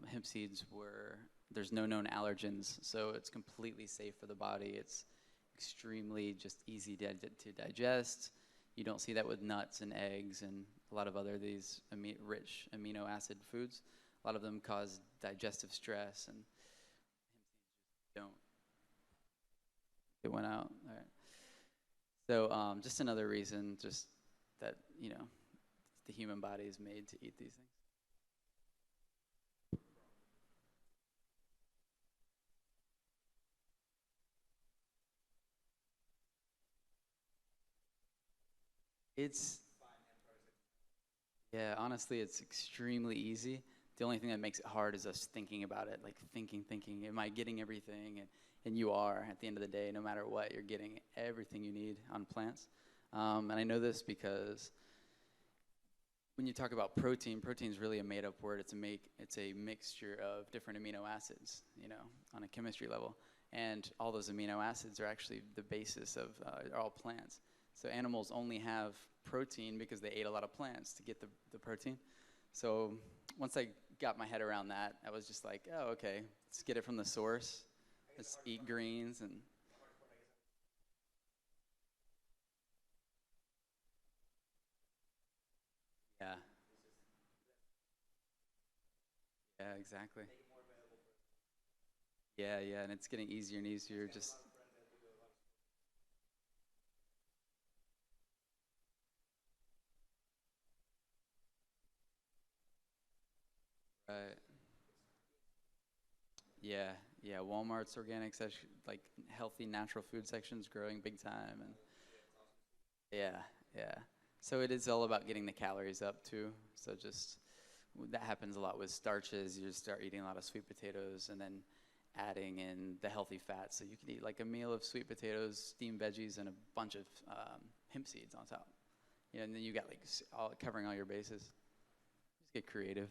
hemp seeds there's no known allergens, so it's completely safe for the body. It's extremely just easy to digest. You don't see that with nuts and eggs and a lot of other these rich amino acid foods. A lot of them cause digestive stress, and don't. It went out. All right. So just another reason, just that, the human body is made to eat these things. It's, yeah, honestly, it's extremely easy. The only thing that makes it hard is us thinking about it, like thinking, am I getting everything? And you are, at the end of the day, no matter what, you're getting everything you need on plants. And I know this because when you talk about protein, protein is really a made-up word. It's a mixture of different amino acids, you know, on a chemistry level. And all those amino acids are actually the basis of are all plants. So animals only have protein because they ate a lot of plants to get the protein. So once I got my head around that, I was just like, oh, okay, let's get it from the source. Let's eat greens and. Yeah. Yeah, exactly. Yeah, yeah, and it's getting easier and easier. Just. Right. Yeah, yeah. Walmart's organic section, like healthy natural food section's growing big time, and yeah, yeah. So it is all about getting the calories up too. So just that happens a lot with starches. You just start eating a lot of sweet potatoes, and then adding in the healthy fats. So you can eat like a meal of sweet potatoes, steamed veggies, and a bunch of hemp seeds on top. Yeah, and then you got like all covering all your bases. Just get creative.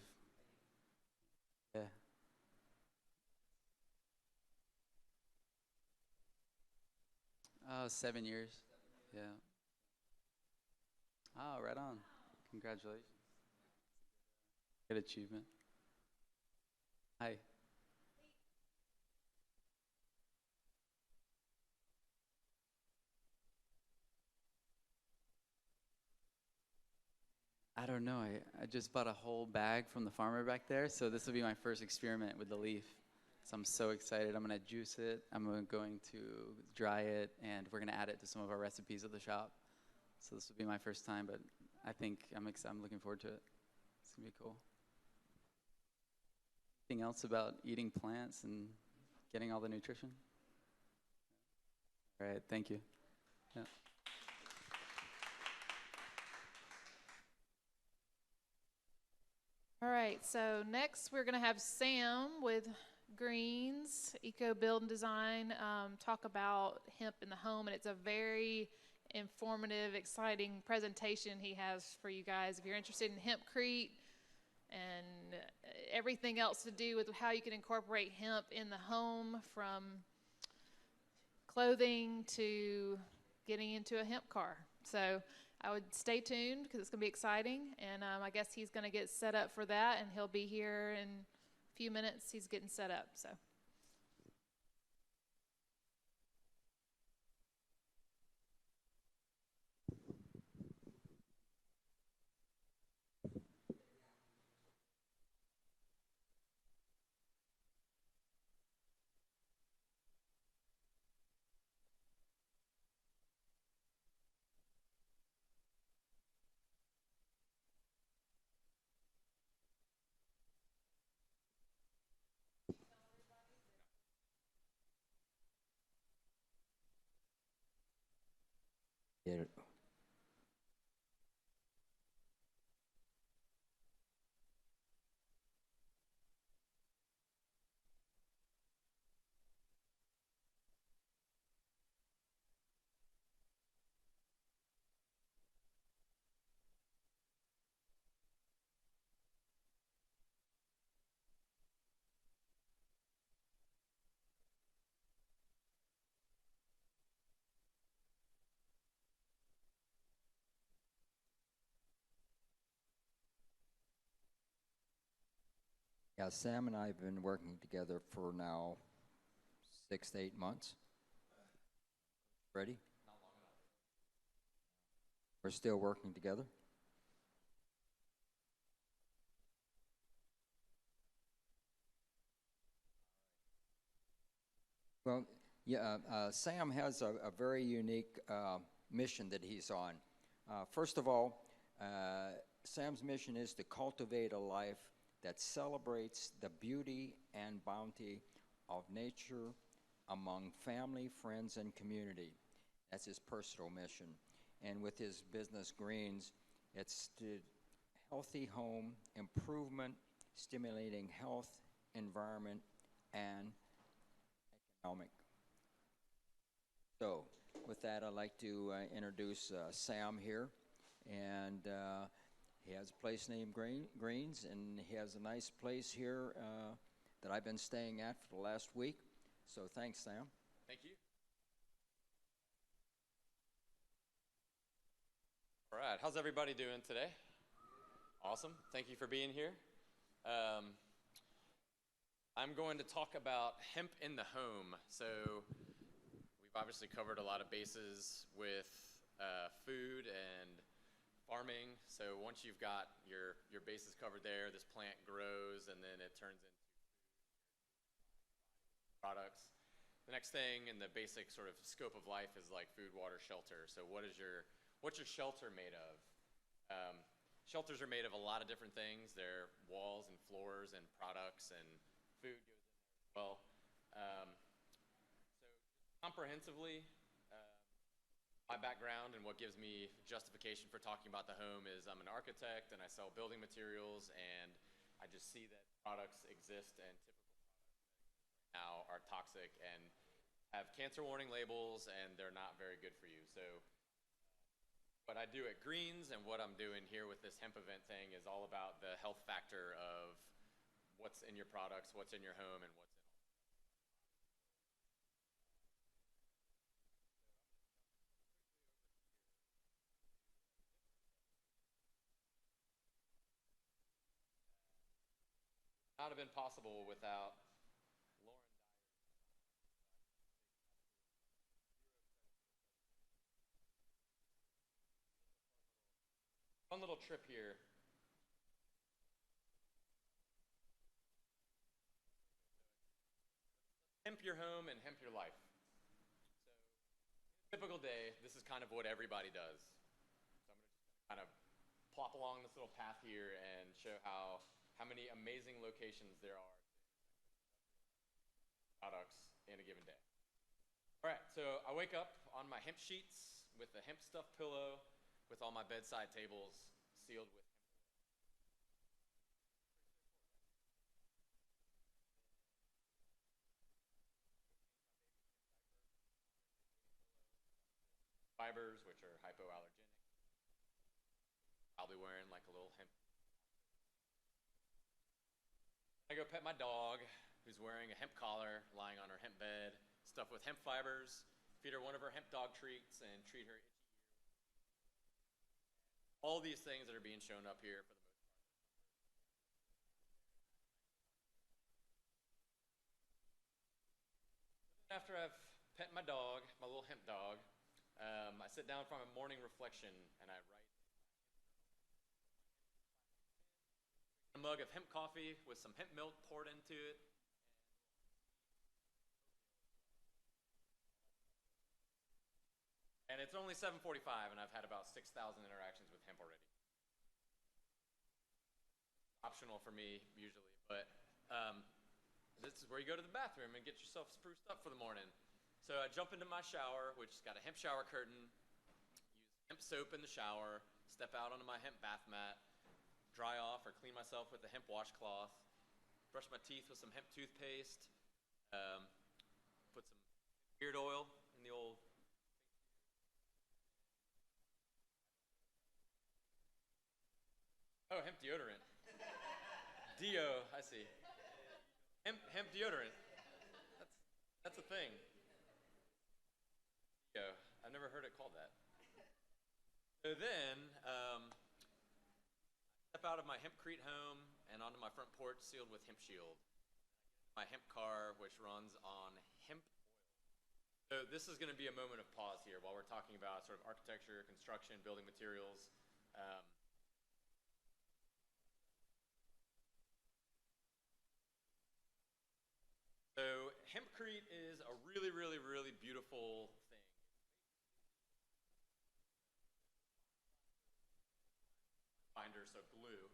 Yeah. 7 years. Yeah. Oh, right on. Congratulations. Good achievement. Hi. I don't know. I just bought a whole bag from the farmer back there, so this will be my first experiment with the leaf. So I'm so excited. I'm gonna juice it. I'm going to dry it, and we're gonna add it to some of our recipes at the shop. So this will be my first time, but I think I'm looking forward to it. It's gonna be cool. Anything else about eating plants and getting all the nutrition? All right, thank you. Yeah. All right, so next we're going to have Sam with Greens, Eco Build and Design, talk about hemp in the home, and it's a very informative, exciting presentation he has for you guys. If you're interested in hempcrete and everything else to do with how you can incorporate hemp in the home, from clothing to getting into a hemp car. So I would stay tuned because it's going to be exciting, and I guess he's going to get set up for that, and he'll be here in a few minutes. He's getting set up, so. Yeah. Yeah, Sam and I have been working together for now 6 to 8 months. Ready? We're still working together. Well, yeah, Sam has a very unique mission that he's on. First of all, Sam's mission is to cultivate a life that celebrates the beauty and bounty of nature among family, friends, and community. That's his personal mission. and with his business Greens, it's the healthy home improvement, stimulating health, environment, and economic. So, with that, I'd like to introduce Sam here, and he has a place named Greens, and he has a nice place here that I've been staying at for the last week. So, thanks, Sam. Thank you. All right, how's everybody doing today? Awesome. Thank you for being here. I'm going to talk about hemp in the home. So we've obviously covered a lot of bases with food and farming. So once you've got your bases covered there, this plant grows and then it turns into products. The next thing in the basic sort of scope of life is like food, water, shelter. So what's your shelter made of? Shelters are made of a lot of different things. They're walls and floors and products, and food goes in there as well. So comprehensively, my background and what gives me justification for talking about the home is I'm an architect and I sell building materials, and I just see that products exist and typical products now are toxic and have cancer warning labels, and they're not very good for you. So what I do at Greens and what I'm doing here with this hemp event thing is all about the health factor of what's in your products, what's in your home, and what's in not have been possible without one little trip here. Hemp your home and hemp your life. So, typical day, this is kind of what everybody does. So I'm going to just kind of plop along this little path here and show how many amazing locations there are products in a given day. All right, so I wake up on my hemp sheets with a hemp stuffed pillow, with all my bedside tables sealed with hemp. Fibers, which are hypoallergenic. Probably wearing like a little hemp. I go pet my dog, who's wearing a hemp collar, lying on her hemp bed, stuffed with hemp fibers. Feed her one of her hemp dog treats and treat her itchy ear. All these things that are being shown up here for the most part. After I've pet my dog, my little hemp dog, I sit down for my morning reflection and I write a mug of hemp coffee with some hemp milk poured into it. And it's only 7:45 and I've had about 6,000 interactions with hemp already. Optional for me usually, but this is where you go to the bathroom and get yourself spruced up for the morning. So I jump into my shower, which has got a hemp shower curtain, use hemp soap in the shower, step out onto my hemp bath mat, dry off or clean myself with a hemp washcloth, brush my teeth with some hemp toothpaste, put some beard oil in the old hemp deodorant. Dio, I see. Hemp deodorant. That's a thing. Dio. I've never heard it called that. So then, step out of my hempcrete home and onto my front porch sealed with hemp shield. My hemp car, which runs on hemp oil. So this is going to be a moment of pause here while we're talking about sort of architecture, construction, building materials. So hempcrete is a really, really, really beautiful thing. Binder, so glue.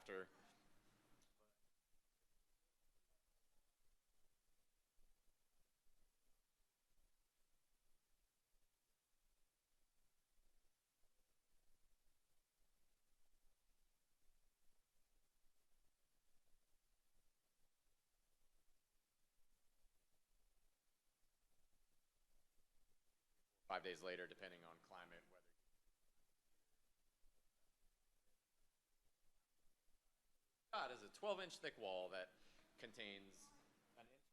after. Five days later, depending on climate, weather. God is a 12-inch thick wall that contains an internal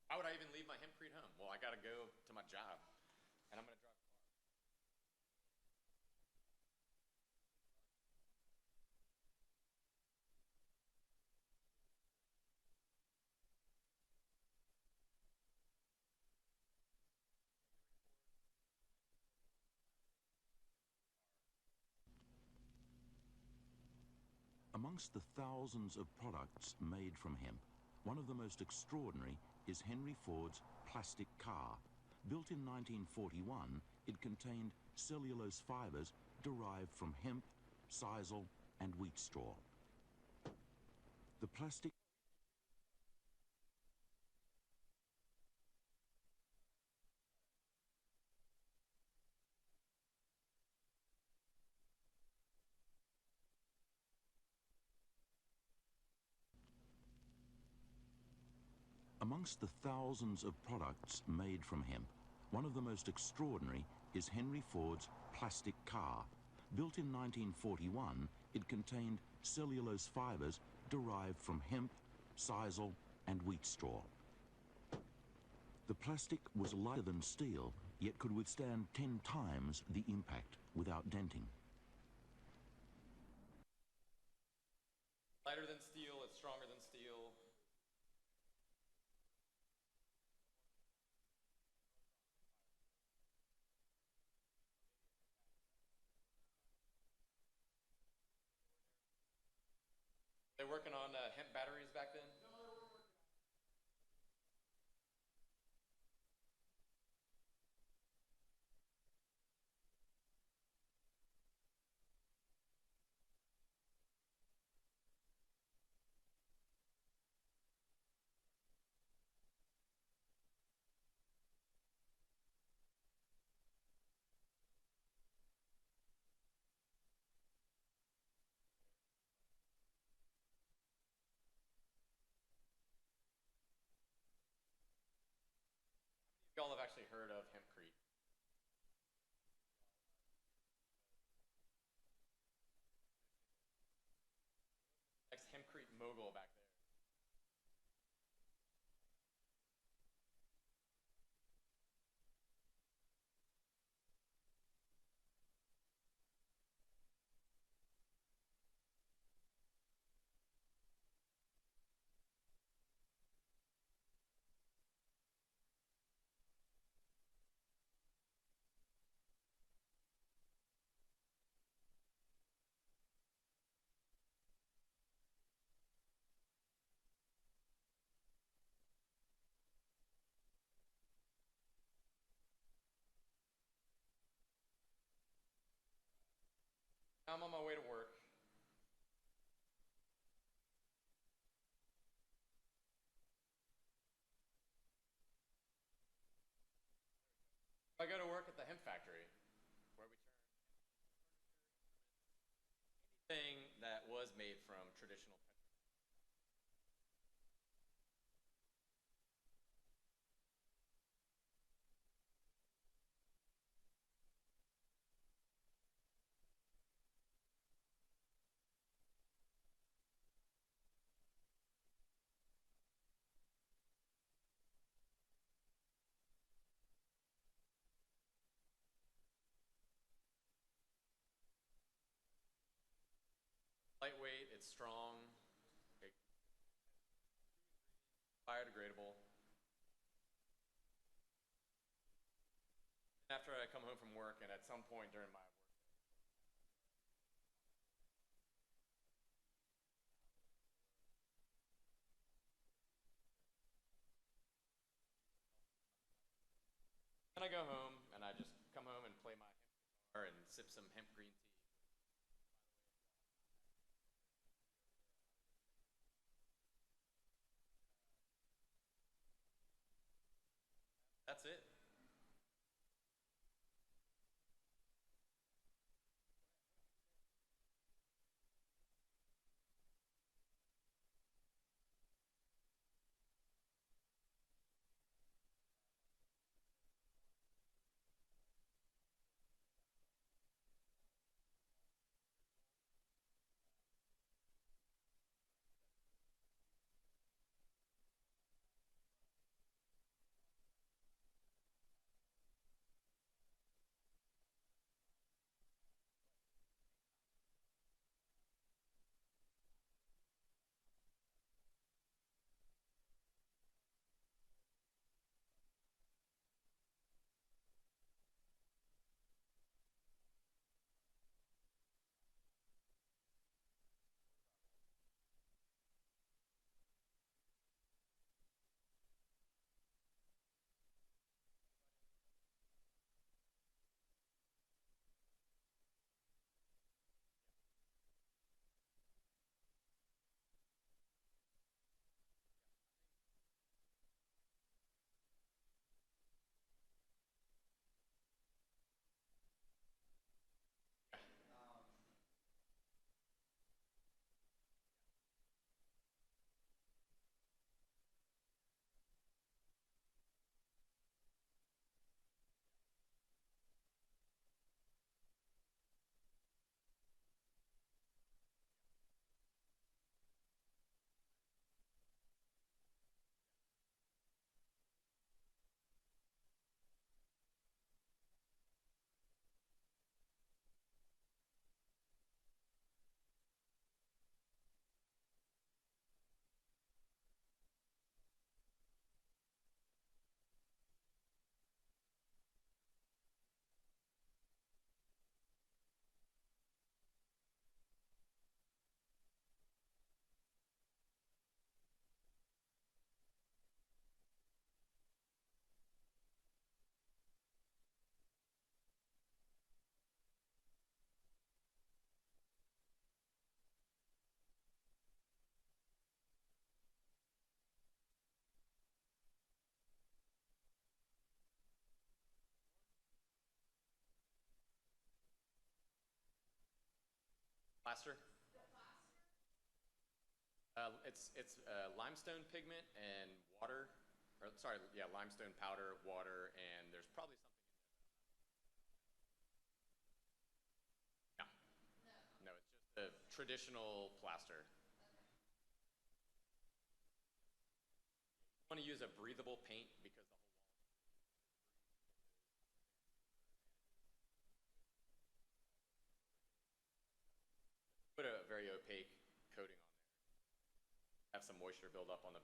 Why would I even leave my hempcrete home? Well, I got to go to my job, and I'm going to drive. Amongst the thousands of products made from hemp, one of the most extraordinary is Henry Ford's plastic car. Built in 1941, it contained cellulose fibers derived from hemp, sisal, and wheat straw. The plastic Amongst the thousands of products made from hemp, one of the most extraordinary is Henry Ford's plastic car. Built in 1941, it contained cellulose fibers derived from hemp, sisal, and wheat straw. The plastic was lighter than steel, yet could withstand 10 times the impact without denting. Lighter than steel, it's stronger than steel. They working on hemp batteries back then? Y'all have actually heard of hempcrete? Next hempcrete mogul back there. I'm on my way to work. I go to work at the hemp factory, where we turn anything that was made from traditional lightweight, it's strong, it's biodegradable. After I come home from work, and at some point during my work, then I go home and I just come home and play my hemp guitar and sip some hemp green tea. That's it. Plaster. It's limestone pigment and water, or sorry, yeah, limestone powder, water, and there's probably something. No, no, it's just a traditional plaster. You want to use a breathable paint because the whole put a very opaque coating on there. Have some moisture build up on the.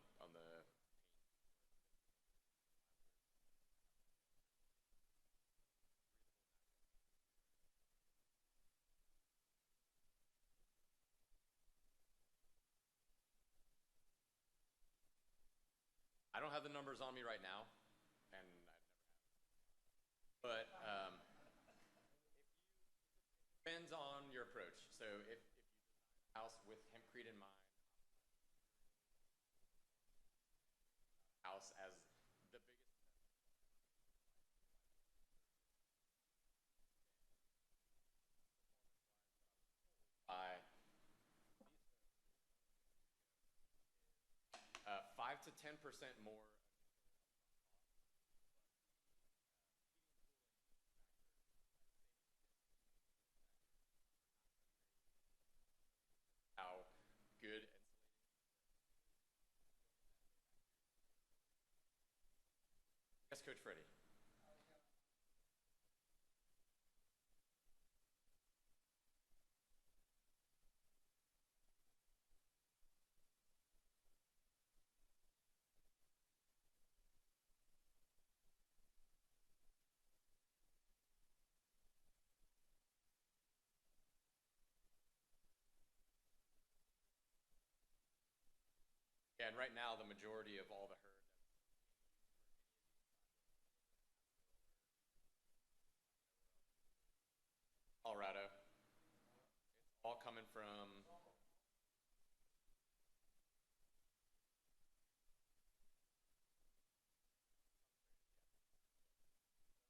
I don't have the numbers on me right now, and but depends on your approach. So if you design a house with hempcrete in mind, house as the biggest to 10% more. How good. Yes, Coach Freddie. Yeah, and right now the majority of all the herd, Colorado, it's all coming from.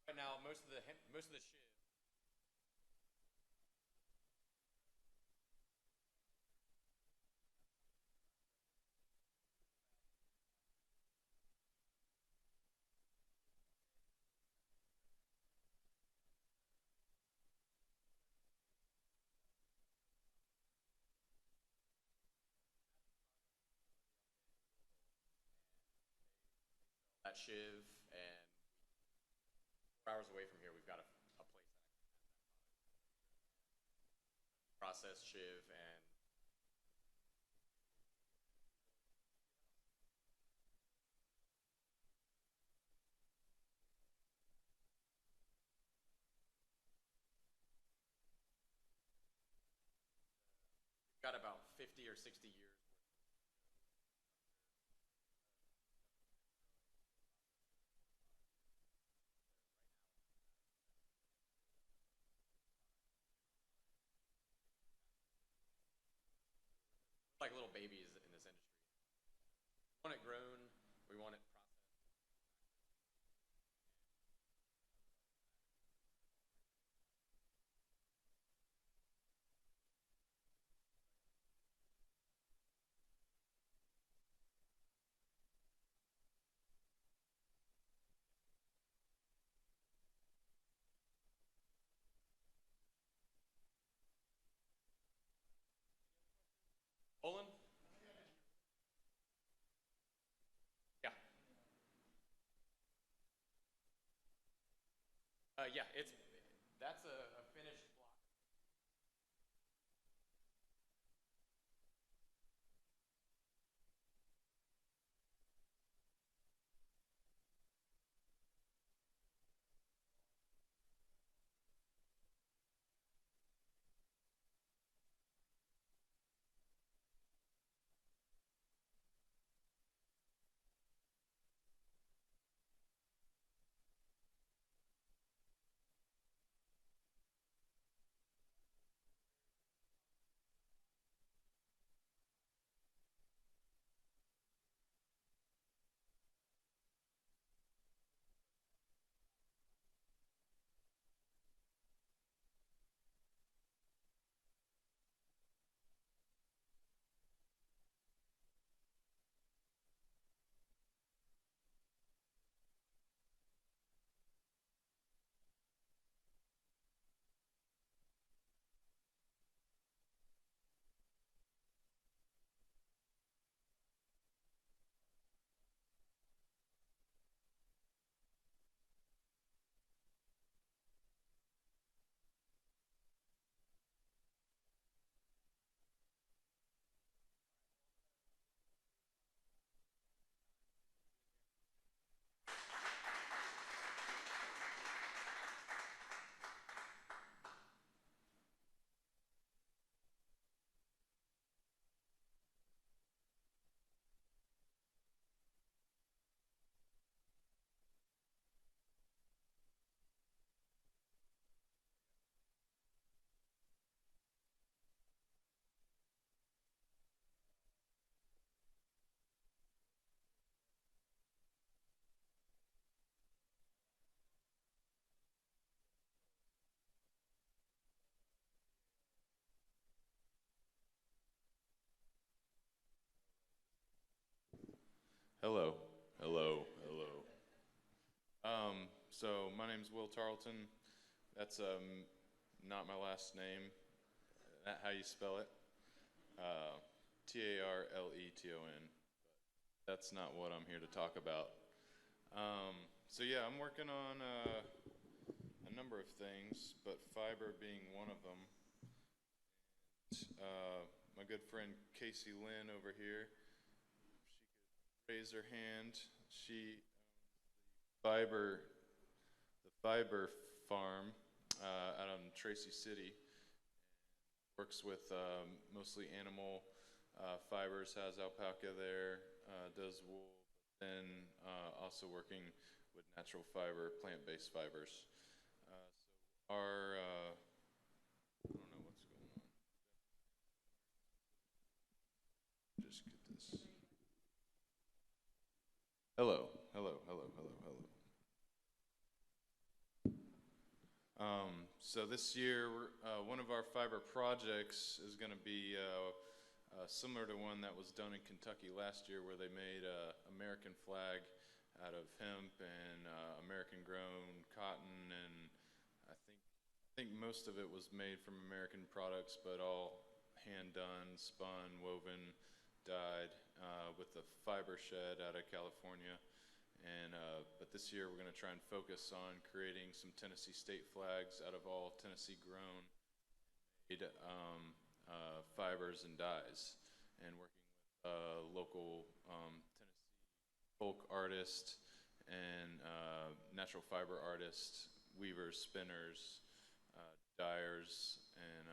Right now, most of the shiv. That shiv, and 4 hours away from here, we've got a place that process shiv and. Got about 50 or 60 years. Like little babies in this industry. We want it grown, we want it processed. Olin? Yeah. Yeah, that's a finished block. Hello, hello, hello. So my name's Will Tarleton. That's not my last name. Not how you spell it. Tarleton. That's not what I'm here to talk about. So yeah, I'm working on a number of things, but fiber being one of them. My good friend Casey Lynn over here, she could raise her hand. She the fiber farm out in Tracy City. Works with mostly animal fibers, has alpaca there, does wool, then also working with natural fiber, plant-based fibers. So our, I don't know what's going on. Just get this. Hello, hello, hello, hello, hello. So this year, one of our fiber projects is going to be similar to one that was done in Kentucky last year, where they made an American flag out of hemp and American-grown cotton, and I think most of it was made from American products, but all hand-done, spun, woven, dyed with the fiber shed out of California. And but this year we're going to try and focus on creating some Tennessee state flags out of all Tennessee grown fibers and dyes, and working with local Tennessee folk artists and natural fiber artists, weavers, spinners, dyers, and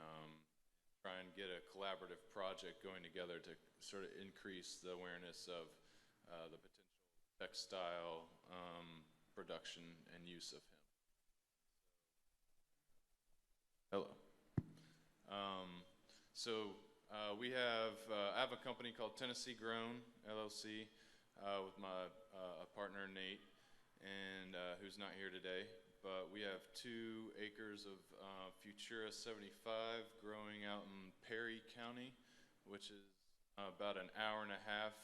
try and get a collaborative project going together to sort of increase the awareness of the potential textile production and use of hemp. Hello. We have, I have a company called Tennessee Grown LLC with my partner Nate, and who's not here today. But we have 2 acres of Futura 75 growing out in Perry County, which is about an hour and a half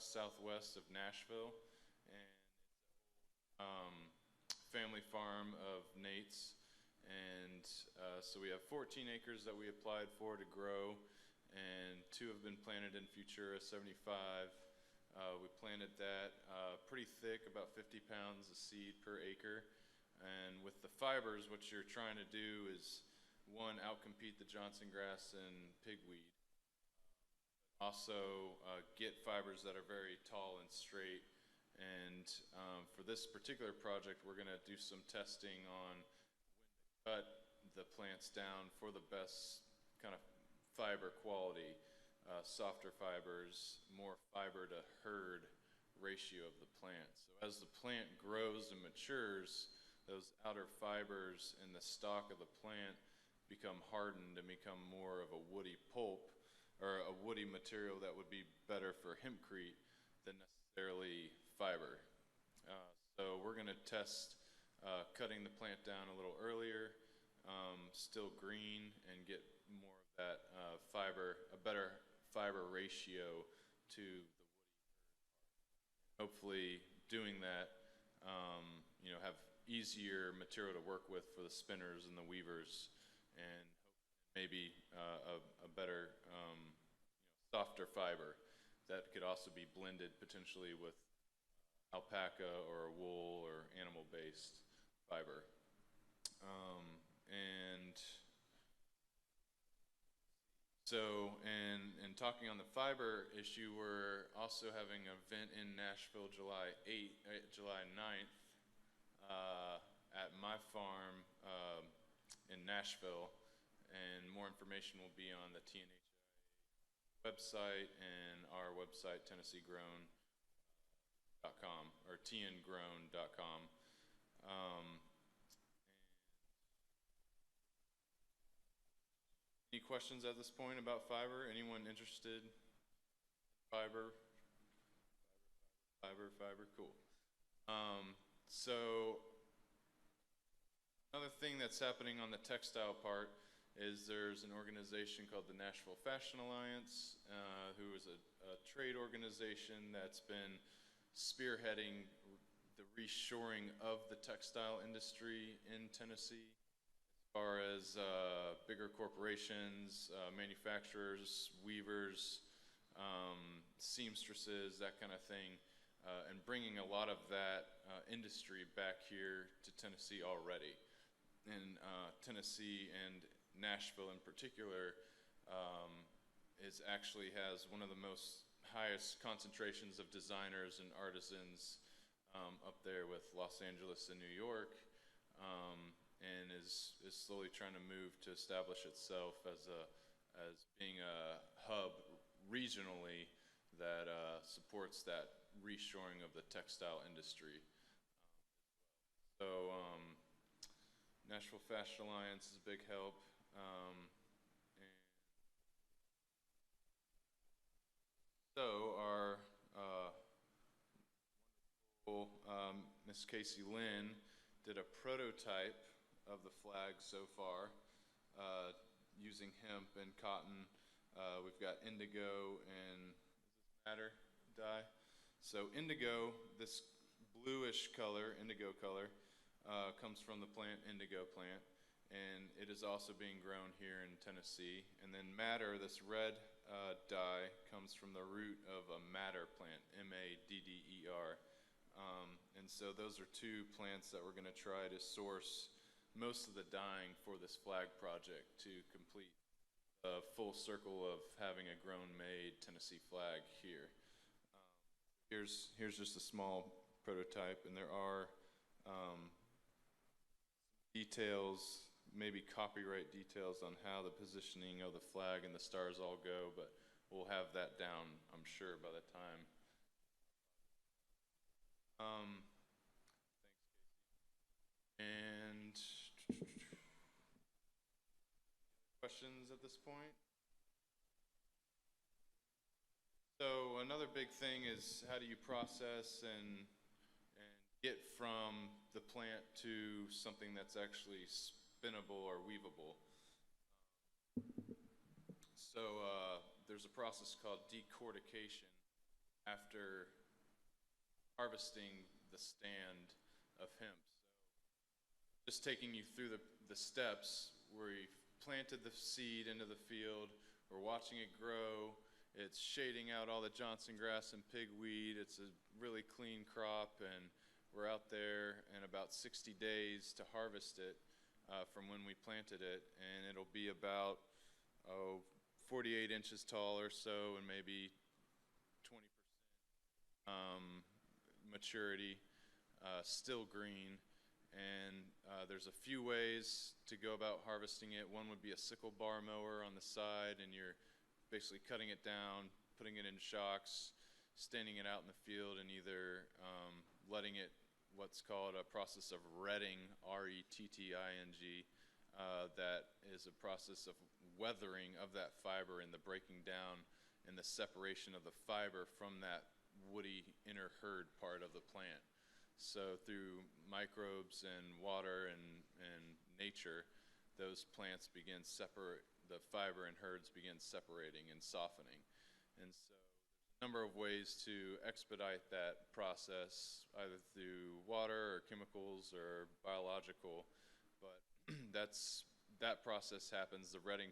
southwest of Nashville. Family farm of Nate's, and so we have 14 acres that we applied for to grow, and 2 have been planted in Futura 75. We planted that pretty thick, about 50 pounds of seed per acre, and with the fibers, what you're trying to do is, one, outcompete the Johnson grass and pigweed. Also get fibers that are very tall and straight. And for this particular project, we're going to do some testing on when to cut the plants down for the best kind of fiber quality, softer fibers, more fiber to herd ratio of the plant. So as the plant grows and matures, those outer fibers in the stalk of the plant become hardened and become more of a woody pulp, or a woody material that would be better for hempcrete than necessarily fiber. So we're going to test cutting the plant down a little earlier, still green, and get more of that fiber, a better fiber ratio to the woody. Hopefully doing that, have easier material to work with for the spinners and the weavers, and maybe a better, softer fiber that could also be blended potentially with alpaca or wool or animal-based fiber. And so, in talking on the fiber issue, we're also having an event in Nashville July 9th at my farm in Nashville, and more information will be on the TNHI website and our website, TennesseeGrown.com or tngrown.com. Any questions at this point about fiber? Anyone interested in fiber? Fiber, cool. So another thing that's happening on the textile part is there's an organization called the Nashville Fashion Alliance, who is a trade organization that's been spearheading the reshoring of the textile industry in Tennessee, as far as bigger corporations, manufacturers, weavers, seamstresses, that kind of thing, and bringing a lot of that industry back here to Tennessee already. And Tennessee and Nashville in particular actually has one of the highest concentrations of designers and artisans up there with Los Angeles and New York, and is slowly trying to move to establish itself as being a hub regionally that supports that reshoring of the textile industry. So Nashville Fashion Alliance is a big help. So our Miss Casey Lynn did a prototype of the flag so far using hemp and cotton. We've got indigo and madder dye. So indigo, this bluish color, indigo color, comes from the indigo plant, and it is also being grown here in Tennessee. And then madder, this red dye, comes from the root of a madder plant, M-A-D-D-E-R. And so those are two plants that we're going to try to source most of the dyeing for this flag project to complete a full circle of having a grown-made Tennessee flag here. Here's just a small prototype, and there are details, maybe copyright details on how the positioning of the flag and the stars all go, but we'll have that down, I'm sure, by the time. And questions at this point? So another big thing is how do you process and get from the plant to something that's actually spinnable or weavable. So there's a process called decortication after harvesting the stand of hemp. So just taking you through the steps where we've planted the seed into the field, we're watching it grow, it's shading out all the Johnson grass and pigweed, it's a really clean crop, and we're out there in about 60 days to harvest it from when we planted it, and it'll be about 48 inches tall or so, and maybe 20% maturity, still green. And there's a few ways to go about harvesting it. One would be a sickle bar mower on the side, and you're basically cutting it down, putting it in shocks, standing it out in the field, and either letting it, what's called a process of retting, R-E-T-T-I-N-G, that is a process of weathering of that fiber and the breaking down and the separation of the fiber from that woody inner hurd part of the plant. So through microbes and water and nature, those plants begin the fiber and herds begin separating and softening. And so there's a number of ways to expedite that process, either through water or chemicals or biological, but that process happens, the retting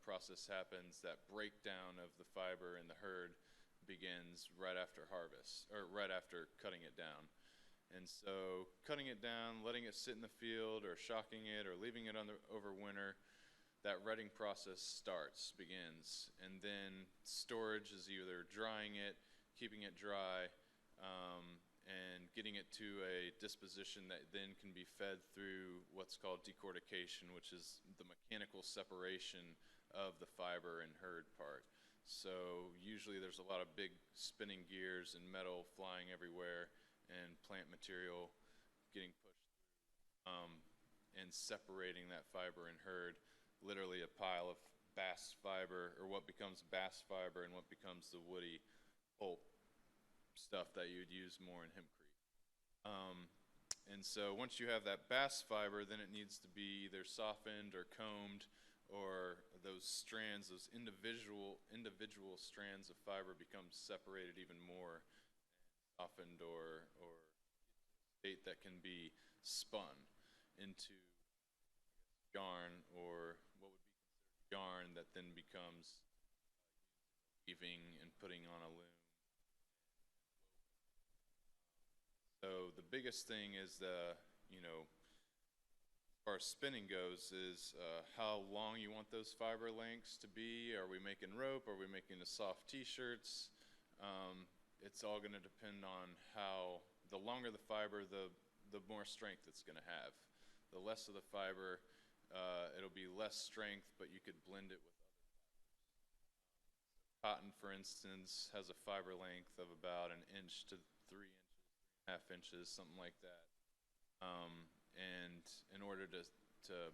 process happens, that breakdown of the fiber in the herd begins right after harvest, or right after cutting it down. And so cutting it down, letting it sit in the field, or shocking it, or leaving it over winter, that retting process begins. And then storage is either drying it, keeping it dry, and getting it to a disposition that then can be fed through what's called decortication, which is the mechanical separation of the fiber and herd part. So usually there's a lot of big spinning gears and metal flying everywhere, and plant material getting pushed through, and separating that fiber and herd, literally a pile of bass fiber, or what becomes bass fiber and what becomes the woody pulp stuff that you would use more in hempcrete. And so once you have that bass fiber, then it needs to be either softened or combed, or those strands, those individual strands of fiber become separated even more, softened softened or state that can be spun into yarn, or what would be considered yarn that then becomes weaving and putting on a loom. So the biggest thing is as far as spinning goes, is how long you want those fiber lengths to be. Are we making rope? Are we making the soft t-shirts? It's all going to depend on the longer the fiber, the more strength it's going to have. The less of the fiber, it'll be less strength, but you could blend it with other fibers. Cotton, for instance, has a fiber length of about 1 inch to 3 inches, 3.5 inches, something like that. And in order to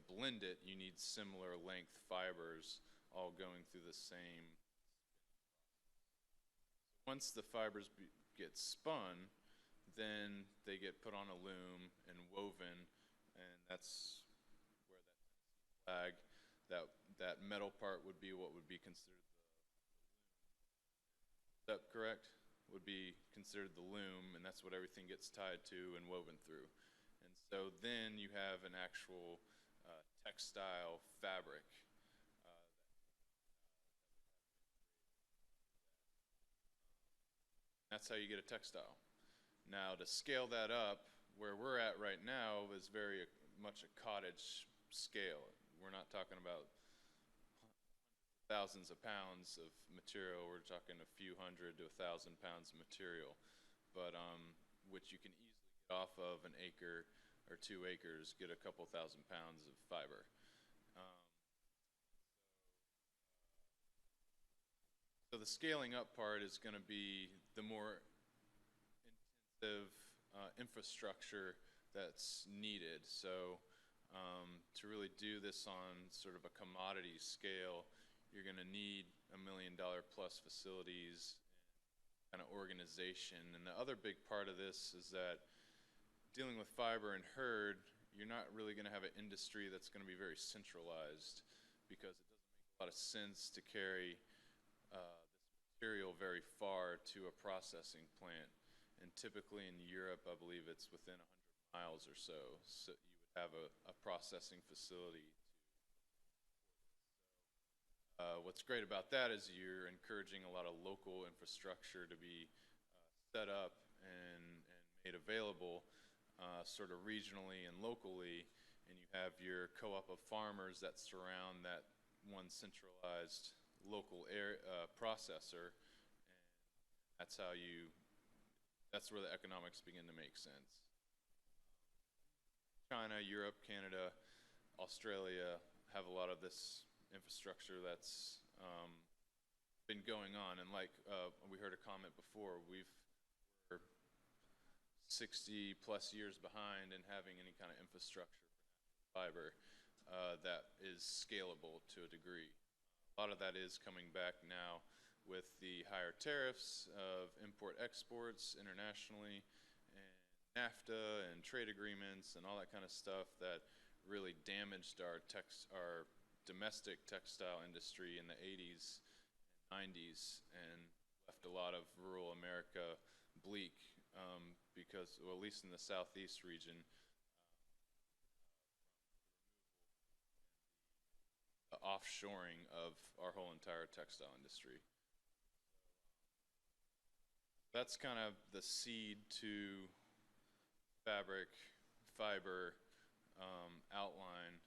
blend it, you need similar length fibers all going through the same. Once the fibers get spun, then they get put on a loom and woven, and that's where that flag, that metal part would be what would be considered the loom. Is that correct? Would be considered the loom, and that's what everything gets tied to and woven through. And so then you have an actual textile fabric. That's how you get a textile. Now, to scale that up, where we're at right now is very much a cottage scale. We're not talking about thousands of pounds of material. We're talking a few hundred to 1,000 pounds of material, but which you can easily get off of an acre or 2 acres, get a couple thousand pounds of fiber. So the scaling up part is going to be the more intensive infrastructure that's needed. So to really do this on sort of a commodity scale, you're going to need $1 million plus facilities and kind of organization. And the other big part of this is that dealing with fiber and herd, you're not really going to have an industry that's going to be very centralized, because it doesn't make a lot of sense to carry this material very far to a processing plant. And typically in Europe, I believe it's within 100 miles or so. So you would have a processing facility. What's great about that is you're encouraging a lot of local infrastructure to be set up and made available sort of regionally and locally, and you have your co-op of farmers that surround that one centralized local processor, and that's where the economics begin to make sense. China, Europe, Canada, Australia have a lot of this infrastructure that's been going on, and like we heard a comment before, we're 60 plus years behind in having any kind of infrastructure for fiber that is scalable to a degree. A lot of that is coming back now with the higher tariffs of import exports internationally, and NAFTA and trade agreements and all that kind of stuff that really damaged our domestic textile industry in the 80s and 90s and left a lot of rural America bleak, because, well, at least in the southeast region, the offshoring of our whole entire textile industry. That's kind of the seed to fabric, fiber outline.